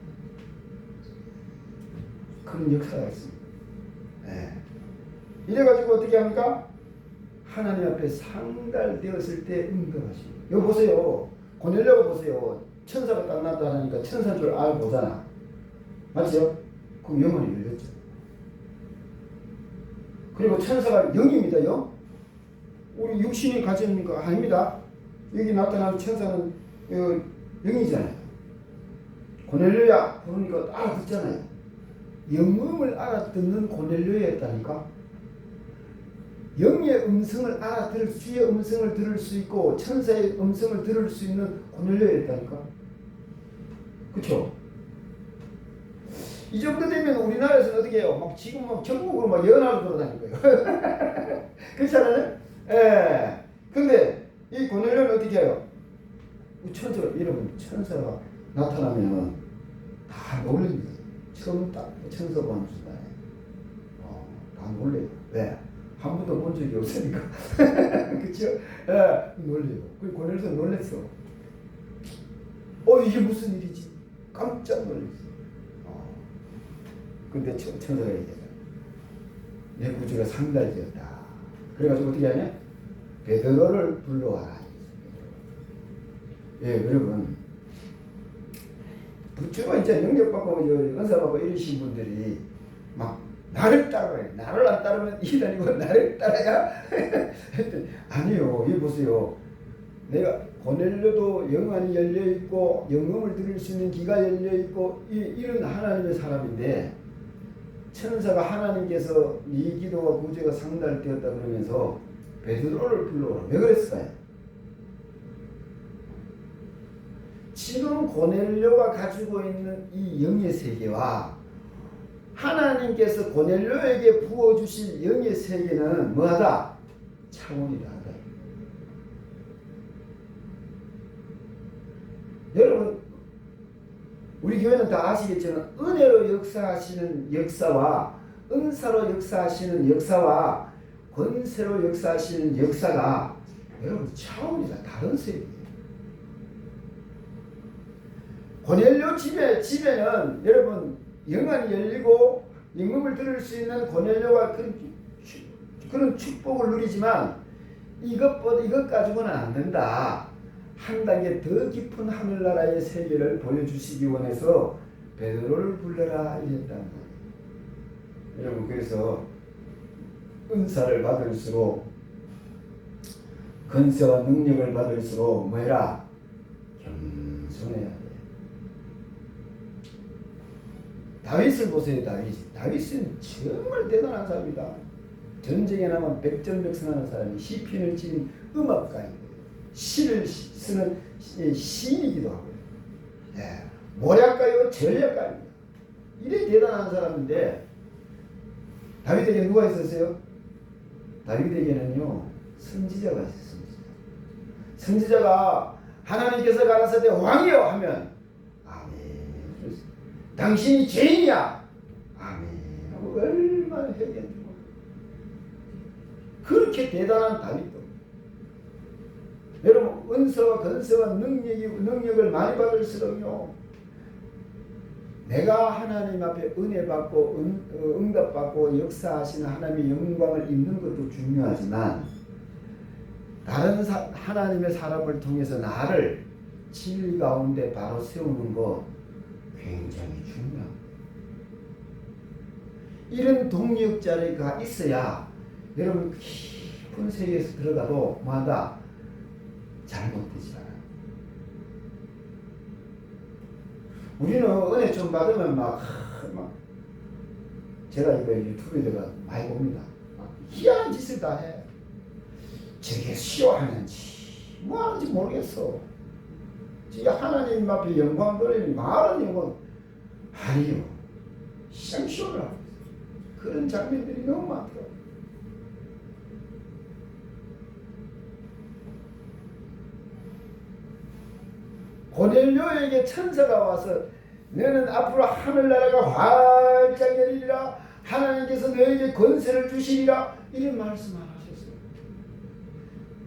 Speaker 1: 큰 역사가 있습니다. 예. 이래가지고 어떻게 합니까? 하나님 앞에 상달되었을 때 응답하십니다. 여기 보세요. 고넬료가 보세요. 천사가 딱 나타나니까 천사인 줄 알고잖아. 맞죠? 그럼 영혼이 열렸죠. 그리고 천사가 영입니다. 영. 우리 육신이 가진 거 아닙니다. 여기 나타나는 천사는 영이잖아요. 고넬료야 그러니까 알아듣잖아요. 영음을 알아듣는 고넬료였다니까. 영의 음성을 알아들을, 주의 음성을 들을 수 있고 천사의 음성을 들을 수 있는 고넬료였다니까. 그렇죠? 이 정도 되면 우리나라에서는 어떻게 해요? 막 지금 막 전국으로 막 연하로 돌아다닐 거예요. 그렇잖아요? 예. 근데 이 고넬료는 어떻게 해요? 천사가, 여러분, 천사가 나타나면 다 놀랍니다. 처음 딱 천사 보는 순간에 다 놀래요. 왜? 한 번도 본 적이 없으니까. 그쵸? 예, 놀래요. 그리고 고넬료도 놀랬어. 이게 무슨 일이지? 깜짝 놀랐어. 근데 천사가 얘기하잖아. 내 구주가 상달되었다. 그래가지고 어떻게 하냐? 베드로를 불러와라. 예, 여러분. 부처가 이제 영접받고 은사받고 이러신 분들이 막 나를 따라야. 나를 안 따르면 이게 아니고 나를 따라야. 아니요. 여기 보세요. 내가 고넬료도 영안이 열려 있고 영음을 들을 수 있는 귀가 열려 있고 이런 하나님의 사람인데 천사가 하나님께서 네 기도와 구제가 상달되었다 그러면서 베드로를 불러오라. 왜 그랬을까요? 지금 고넬료가 가지고 있는 이 영의 세계와 하나님께서 고넬료에게 부어주실 영의 세계는 뭐하다? 차원이 다르다. 여러분, 우리 교회는 다 아시겠지만 은혜로 역사하시는 역사와 은사로 역사하시는 역사와 권세로 역사하시는 역사가 여러분 차원이 다 다른 세계예요. 고넬료 집에는 여러분 영안이 열리고 영음을 들을 수 있는 고넬료가 그런 축복을 누리지만 이것 가지고는 안 된다. 한 단계 더 깊은 하늘나라의 세계를 보여주시기 원해서 베드로를 불러라 이랬다는 거예요. 여러분, 그래서 은사를 받을수록 권세와 능력을 받을수록 뭐해라? 겸손해야 돼. 다윗을 보세요. 다윗은 정말 대단한 사람이다. 전쟁에 나면 백전백승하는 사람이 시편을 지은 음악가입니다. 시를 쓰는 시인이기도 하고요. 예, 모략가요, 전략가입니다. 이래 대단한 사람인데 다윗에게 누가 있었어요? 다윗에게는요 선지자가 있었습니다. 선지자가 하나님께서 가라사대 왕이여 하면 아멘. 당신이 죄인이야. 아멘. 하고 얼마나 회개했는지. 그렇게 대단한 다윗도. 여러분, 은사와 권세와 능력을 많이 받을수록요, 내가 하나님 앞에 은혜 받고 응답 받고 역사하시는 하나님의 영광을 입는 것도 중요하지만 다른 하나님의 사람을 통해서 나를 진리 가운데 바로 세우는 것 굉장히 중요합니다. 이런 동력자리가 있어야 여러분 깊은 세계에서 들어가도 뭐한다? 잘못되지 않아요. 우리는 은혜 좀 받으면 막 제가 이거 유튜브에다가 많이 봅니다. 희한한 짓을 다 해. 저게 쉬워하는지 뭐 하는지 모르겠어. 진짜 하나님 앞에 영광 돌리는 말은 영광 아니요. 생쇼를 하고 있어요. 그런 장면들이 너무 많더라고요. 고넬료에게 천사가 와서 너는 앞으로 하늘나라가 활짝 열리리라. 하나님께서 너에게 권세를 주시리라. 이런 말씀을 하셨어요.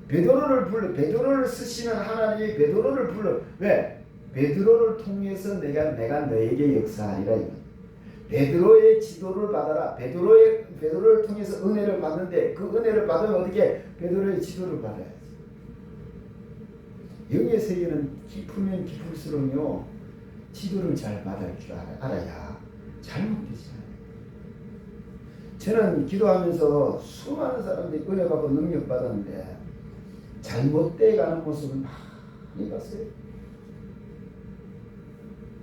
Speaker 1: 베드로를 쓰시는 하나님이 베드로를 불러. 왜? 베드로를 통해서 내가 너에게 역사하리라. 베드로의 지도를 받아라. 베드로를 통해서 은혜를 받는데 그 은혜를 받으면 어떻게 베드로의 지도를 받아야지. 영의 세계는 깊으면 깊을수록요 지도를 잘 받을 줄 알아야 잘못되지 않아요. 저는 기도하면서 수많은 사람들이 은혜 받고 능력 받았는데 잘못돼 가는 모습을 많이 봤어요.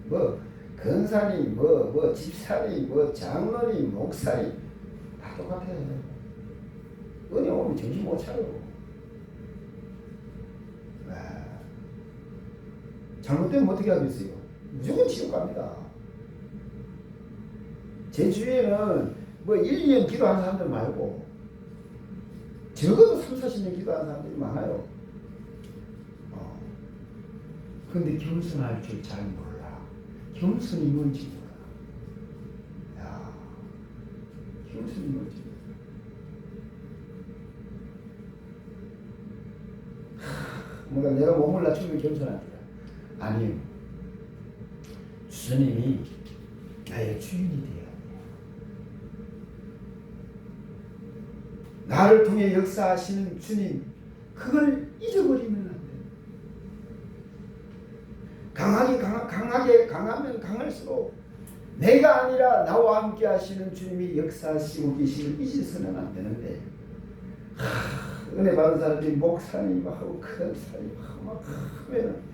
Speaker 1: 뭐 근사니 뭐 집사니 뭐 장로니 목사니 다 똑같아요. 은혜 오면 정신 못 차려. 잘못되면 어떻게 하겠어요? 무조건 지옥 갑니다. 제 주위에는 뭐 1, 2년 기도하는 사람들 말고 적어도 3, 40년 기도하는 사람들이 많아요. 근데 겸손할 줄 잘 몰라. 겸손이 뭔지 몰라. 야, 겸손이 뭔지 몰라. 뭔가 내가 몸을 낮추면 겸손한 줄 알아. 아니요. 주님이 나의 주인이 돼야 돼. 나를 통해 역사하시는 주님, 그걸 잊어버리면 안 돼. 강하면 강할수록 내가 아니라 나와 함께 하시는 주님이 역사하시고 계시는 잊어서는 안 되는데, 은혜 받은 사람들이 목사님 하고 큰 사님 하고 막 하면은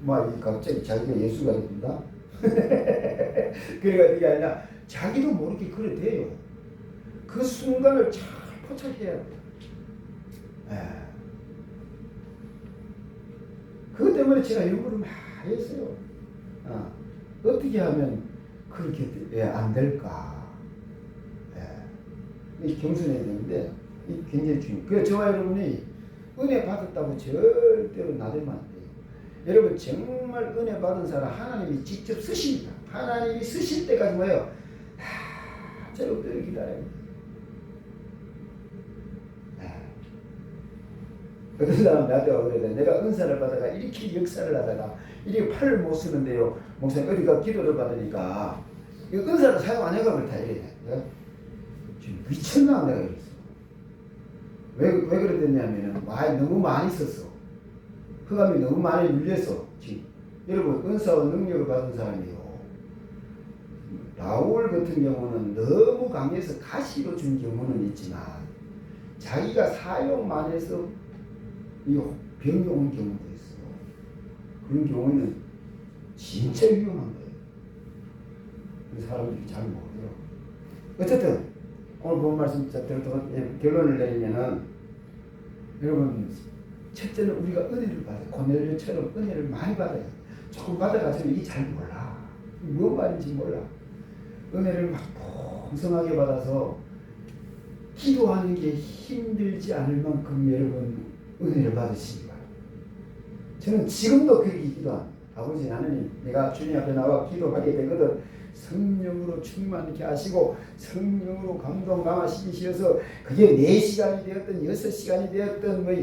Speaker 1: 막 갑자기 자기가 예수가 됩니다. 그러니까 그게 아니라 자기도 모르게 그래 돼요. 그 순간을 잘 포착해야 돼요. 그것 때문에 제가 연구를 많이 했어요. 어떻게 하면 그렇게 안 될까? 겸손해야 되는데 굉장히 중요해요. 그래서 저와 여러분이 은혜 받았다고 절대로 나대면 안 돼요. 여러분 정말 은혜 받은 사람 하나님이 직접 쓰십니다. 하나님이 쓰실 때까지 뭐예요? 저 엎드려 기다려요. 어떤 사람 나한테 와 그래. 내가 은사를 받아가 이렇게 역사를 하다가 이렇게 팔을 못 쓰는데요. 목사님 어디가 기도를 받으니까 이 은사를 사용 안 해가 그렇다 이래. 내가 지금 미쳤나 내가 이랬어. 왜 그랬냐면은 너무 많이 썼어. 흑암이 너무 많이 눌려서 지금 여러분 은사와 능력을 받은 사람이요. 바울 같은 경우는 너무 강해서 가시로 준 경우는 있지만 자기가 사용만 해서 병이 온 경우도 있어. 그런 경우는 진짜 위험한 거예요. 사람들이 잘 모르더라고. 어쨌든 오늘 본 말씀 결론을 내리면은 여러분 첫째는 우리가 은혜를 받아요. 고넬료처럼 은혜를 많이 받아요. 조금 받아가지고 이게 잘 몰라. 무슨 말인지 몰라. 은혜를 막 풍성하게 받아서 기도하는 게 힘들지 않을 만큼 여러분 은혜를 받으시기 바랍니다. 저는 지금도 그렇게 기도합니다. 아버지 하나님, 내가 주님 앞에 나와 기도하게 되거든 성령으로 충만케 하시고 성령으로 감동 감화시키셔서 그게 4시간이 되었든 6시간이 되었든 뭐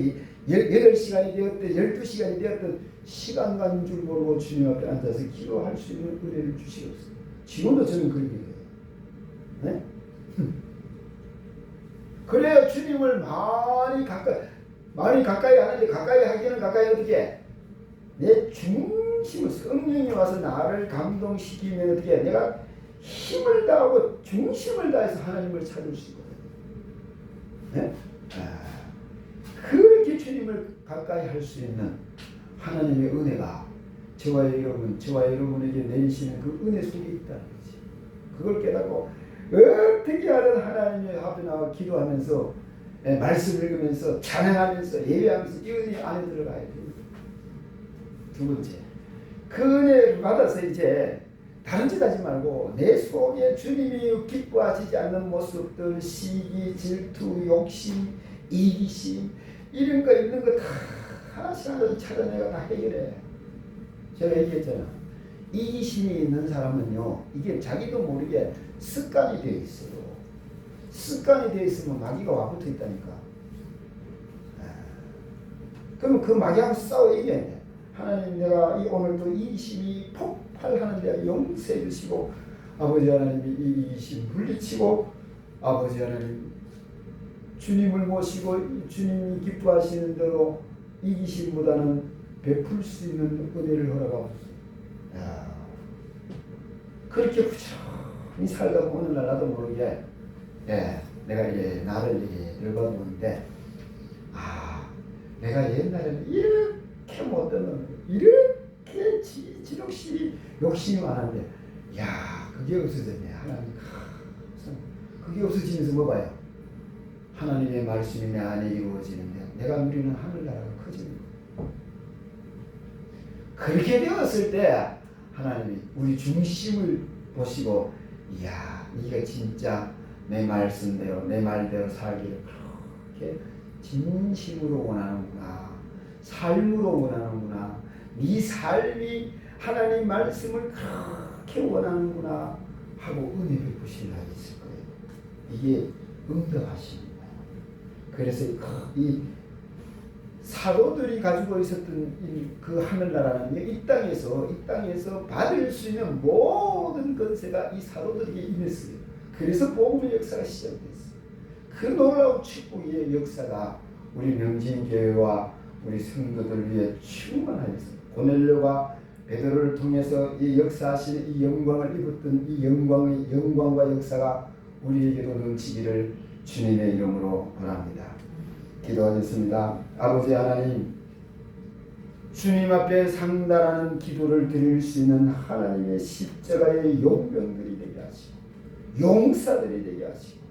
Speaker 1: 8시간이 되었든 12시간이 되었든 시간 가는 줄 모르고 주님 앞에 앉아서 기도할 수 있는 은혜를 주시옵소서. 지금도 저는 그렇게 해요. 네? 그래야 주님을 많이 가까이 하는데 가까이 하기는 가까이 어떻게 해? 내 중심을 성령이 와서 나를 감동시키면 어떻게 해? 내가 힘을 다하고 중심을 다해서 하나님을 찾을 수 있거든요. 네? 그렇게 주님을 가까이 할 수 있는 하나님의 은혜가 저와 여러분에게 내리시는 그 은혜 속에 있다는 거지. 그걸 깨닫고 어떻게 하든 하나님의 앞에 나와 기도하면서 말씀을 읽으면서 찬양하면서 예배하면서 이 은혜 안에 들어가야 돼요. 두 번째, 그 은혜를 받아서 이제 다른 짓 하지 말고 내 속에 주님이 기뻐하시지 않는 모습들, 시기, 질투, 욕심, 이기심 이런 거 있는 거 다 하나씩 찾아내가 다 해결해. 제가 얘기했잖아. 이기심이 있는 사람은요, 이게 자기도 모르게 습관이 되어 있어요. 습관이 되어 있으면 마귀가 와붙어 있다니까. 그러면 그 마귀하고 싸워 이겨야 돼. 하나님, 내가 오늘도 이기심이 폭발하는데 용서해 주시고 아버지 하나님이 이 이기심 물리치고 아버지 하나님 주님을 모시고 주님이 기뻐하시는 대로 이기심보다는 베풀 수 있는 은혜를 허락하옵소서. 그렇게 부지런히 살다 보면 날 나도 모르게 내가 나를 열받는데 내가 옛날에는 이렇게 못된 놈 이렇게 욕심이 많은데 그게 없어졌네. 하나님 그게 없어지면서 뭐 봐요? 하나님의 말씀이 내 안에 이루어지는데 내가 누리는 하늘나라가 커지는 거예요. 그렇게 되었을 때 하나님이 우리 중심을 보시고 네가 진짜 내 말씀대로 내 말대로 살기를 그렇게 진심으로 원하는구나. 삶으로 원하는구나. 네 삶이 하나님 말씀을 그렇게 원하는구나 하고 은혜 베푸신 날이 있을 거예요. 이게 응답하십니다. 그래서 이 사도들이 가지고 있었던 그 하늘나라는 이 땅에서 받을 수 있는 모든 권세가 이 사도들에게 임했어요. 그래서 복음의 역사가 시작됐어요. 그 놀라운 축복의 역사가 우리 명진교회와 우리 성도들 위해 충만하였어요. 고넬료가 베드로를 통해서 이 역사하시는 이 영광을 입었던 이 영광과 역사가 우리에게도 넘치기를 주님의 이름으로 원합니다. 기도하겠습니다. 아버지 하나님, 주님 앞에 상달하는 기도를 드릴 수 있는 하나님의 십자가의 용병들이 되게 하시고 용사들이 되게 하시고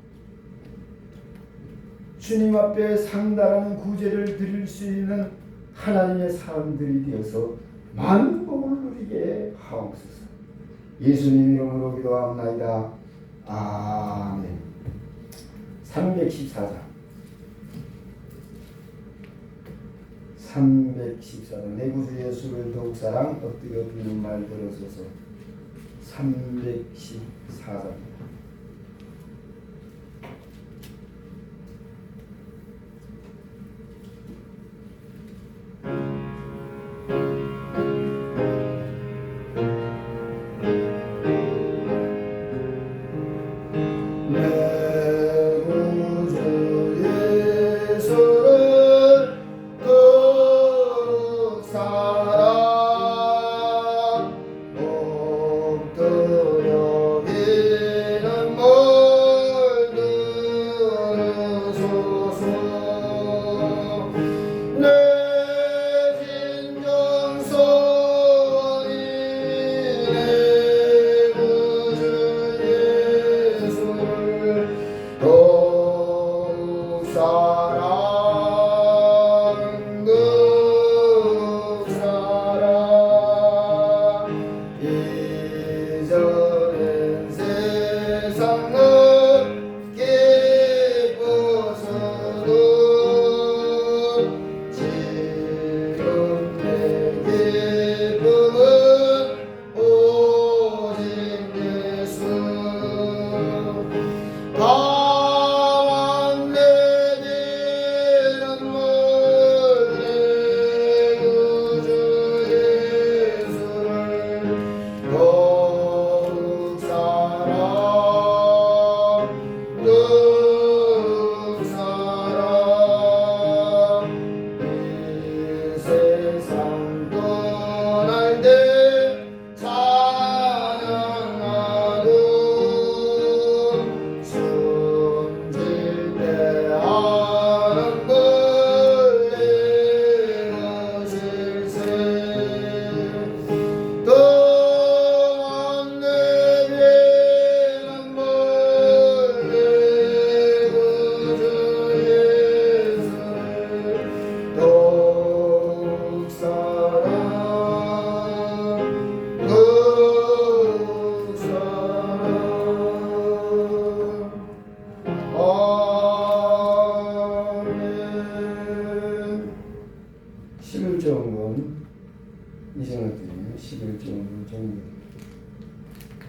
Speaker 1: 주님 앞에 상달하는 구제를 드릴 수 있는 하나님의 사람들이 되어서 많은 복을 누리게 하옵소서. 예수님 이름으로 기도하옵나이다. 아멘. 314장 314장 내 구주 예수를 더욱 사랑 엎드려 비는 말 들어서서 314장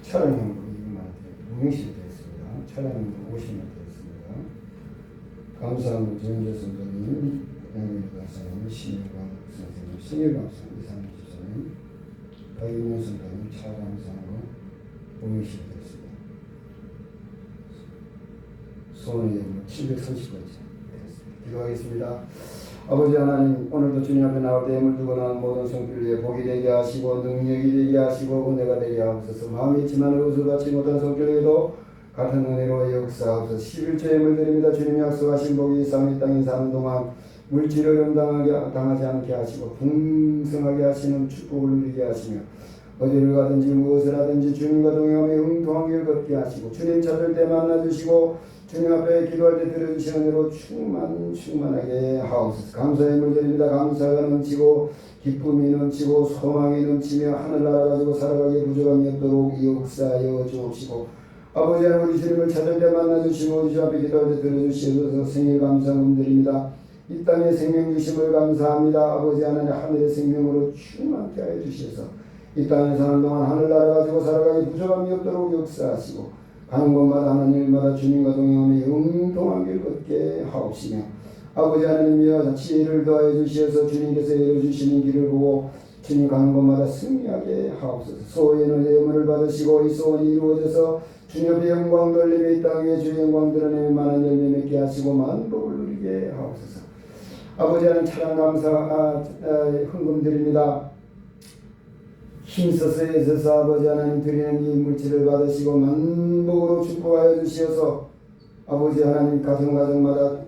Speaker 1: 촬영한 분이 이분한테 무명시로 되었습니다. 촬영한 분 50명 되었습니다. 감사합니다. 정재 선생님, 양민호 박사님, 신일광 선생님, 신일광 선생님, 이상민 집사님, 박인문 선생님 촬영상으로 무명시로 되었습니다. 730번째 기도하겠습니다. 아버지 하나님, 오늘도 주님 앞에 나올 때 애물 두고 나온 모든 성필 위해 복이 되게 하시고 능력이 되게 하시고 은혜가 되게 하옵소서. 마음이 있지만 의수 받지 못한 성필에도 같은 은혜로 역사하옵소서. 11조 애물 드립니다. 주님이 약속하신 복이 이 땅에 사는 동안 물질 어려움 당하지 않게 하시고 풍성하게 하시는 축복을 누리게 하시며 어디를 가든지 무엇을 하든지 주님과 동행하며 흥통한 길 걷게 하시고 주님 찾을 때 만나주시고 주님 앞에 기도할 때 들어주시는 은혜로 충만하게 하옵소서. 감사의 물들입니다. 감사가 넘치고 기쁨이 넘치고 소망이 넘치며 하늘나라 가지고 살아가기에 부족함이 없도록 역사하여 주옵시고 아버지 하나님, 우리 주님을 찾을 때 만나주시고 우리 주 앞에 기도할 때 들어주시옵소서. 생일 감사함드립니다. 이 땅에 생명 주심을 감사합니다. 아버지 하나님, 하늘의 생명으로 충만케 하여 주셔서 이 땅에 사는 동안 하늘나라 가지고 살아가기 부족함이 없도록 역사하시고 가는 곳마다 하는 일마다 주님과 동행하며 영통한 길 걷게 하옵시며 아버지 하나님이여 지혜를 더하여 주시어서 주님께서 열어주시는 길을 보고 주님 가는 곳마다 승리하게 하옵소서. 소원의 예물을 받으시고 이 소원이 이루어져서 주님 앞에 영광 돌리며 이 땅 위에 주의 영광 드러내며 많은 열매 맺게 하시고 만복을 누리게 하옵소서. 아버지 하나님, 찬양 감사 헌금 드립니다. 힘써서 애써서 아버지 하나님 드리는 이 물질을 받으시고 만복으로 축복하여 주시어서 아버지 하나님 가정마다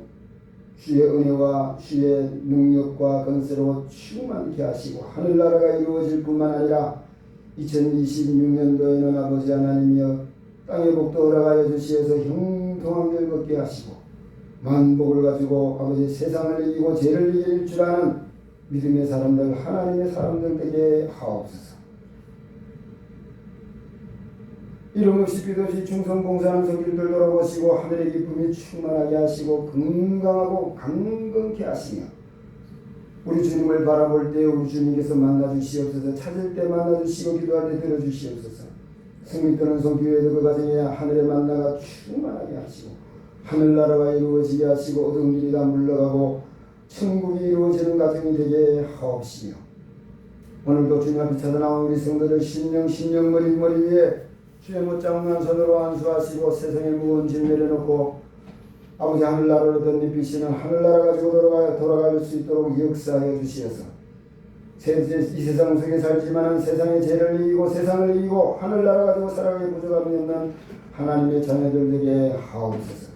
Speaker 1: 주의 은혜와 주의 능력과 건세로 충만케 하시고 하늘나라가 이루어질 뿐만 아니라 2026년도에는 아버지 하나님이여 땅의 복도 허락하여 주시어서 형통한 길 걷게 하시고 만복을 가지고 아버지 세상을 이기고 죄를 이길 줄 아는 믿음의 사람들, 하나님의 사람들 되게 하옵소서. 이름 없이 빛 없이 충성봉사하는 성길들 돌아보시고 하늘의 기쁨이 충만하게 하시고 건강하고 강건케 하시며 우리 주님을 바라볼 때 우리 주님께서 만나주시옵소서. 찾을 때 만나주시고 기도할 때 들어주시옵소서. 승리 떠는 성교회도 그 가정에 하늘의 만나가 충만하게 하시고 하늘나라가 이루어지게 하시고 어두운 길이 다 물러가고 천국이 이루어지는 가정이 되게 하옵시며 오늘도 주님 앞에 찾아나온 우리 성도들 신령 머리 위에 주의 못장난 손으로 안수하시고 세상의 무거운 짐 내려놓고 아버지 하늘나라로 덧입히시는 하늘나라 가지고 돌아갈 수 있도록 역사하여 주시어서 이 세상 속에 살지만 세상의 죄를 이기고 세상을 이기고 하늘나라 가지고 살아가기 부족함이 없는 하나님의 자녀들에게 하옵소서.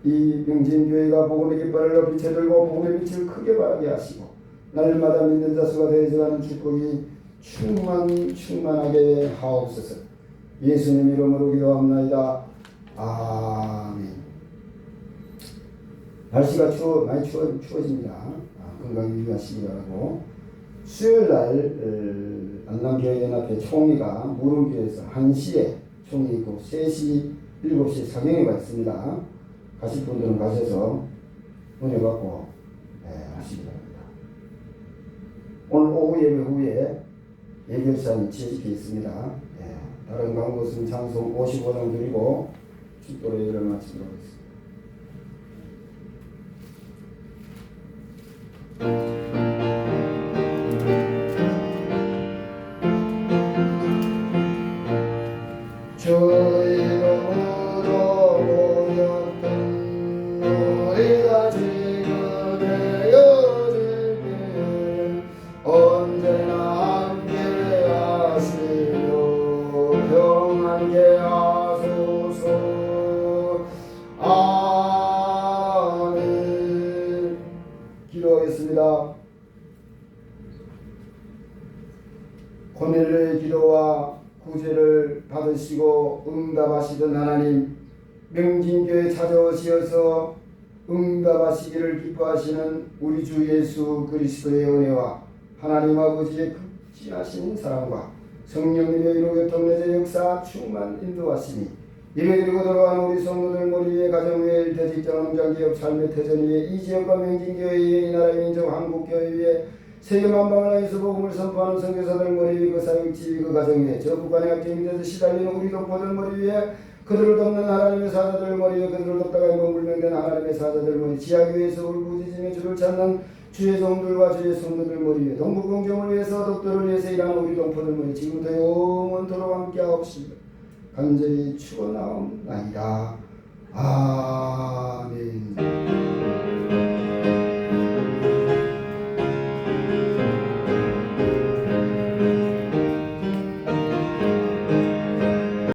Speaker 1: 이 명진교회가 복음의 깃발을 높이 쳐들고 복음의 빛을 크게 발하게 하시고 날마다 믿는 자 수가 되어져가는 축복이 충만하게 하옵소서. 예수님 이름으로 기도합니다. 아멘. 날씨가 많이 추워집니다. 건강 유의하시기 바라고. 수요일날 안남교회연합회 총회가 무릉교에서 1시에 총회 있고 3시, 7시 사경회가 있습니다. 가실 분들은 가셔서 은혜 받고 하시기 바랍니다. 오늘 오후 예배 후에 예결사항이 채집해 있습니다. 다른 광고는 찬송 55장 드리고 축도로 예배를 마치도록 하겠습니다. 기도하겠습니다. 고넬료의 기도와 구제를 받으시고 응답하시던 하나님, 명진교회 찾아오시어서 응답하시기를 기뻐하시는 우리 주 예수 그리스도의 은혜와 하나님 아버지의 극진하신 사랑과 성령님의 이로교통내제 역사 충만 인도하시니 예배드리고 돌아가는 우리 성도들 머리 위에 가정 위에 일터 직장 농장기업 삶의 태전 위에 이 지역과 명진교회 위에 이 나라의 민족 한국교회 위에 세계 만방을 복음을 선포하는 선교사들 머리 위에 그 사역지휘 그 가정 위에 저 북한의 악재민들에서 시달리는 우리 동포들 머리 위에 그들을 돕는 하나님의 사자들 머리 위에 그들을 돕다가 물명된 하나님의 사자들 머리 지하교회에서 울부짖으며 주를 찾는 주의 종들과 주의 성도들 머리 위에 동북공정을 위해서 독도를 위해서 일하는 우리 동포들 머리 지금부터 영원토록 함께 하옵시며 간절히 축원하옵나이다. 아멘.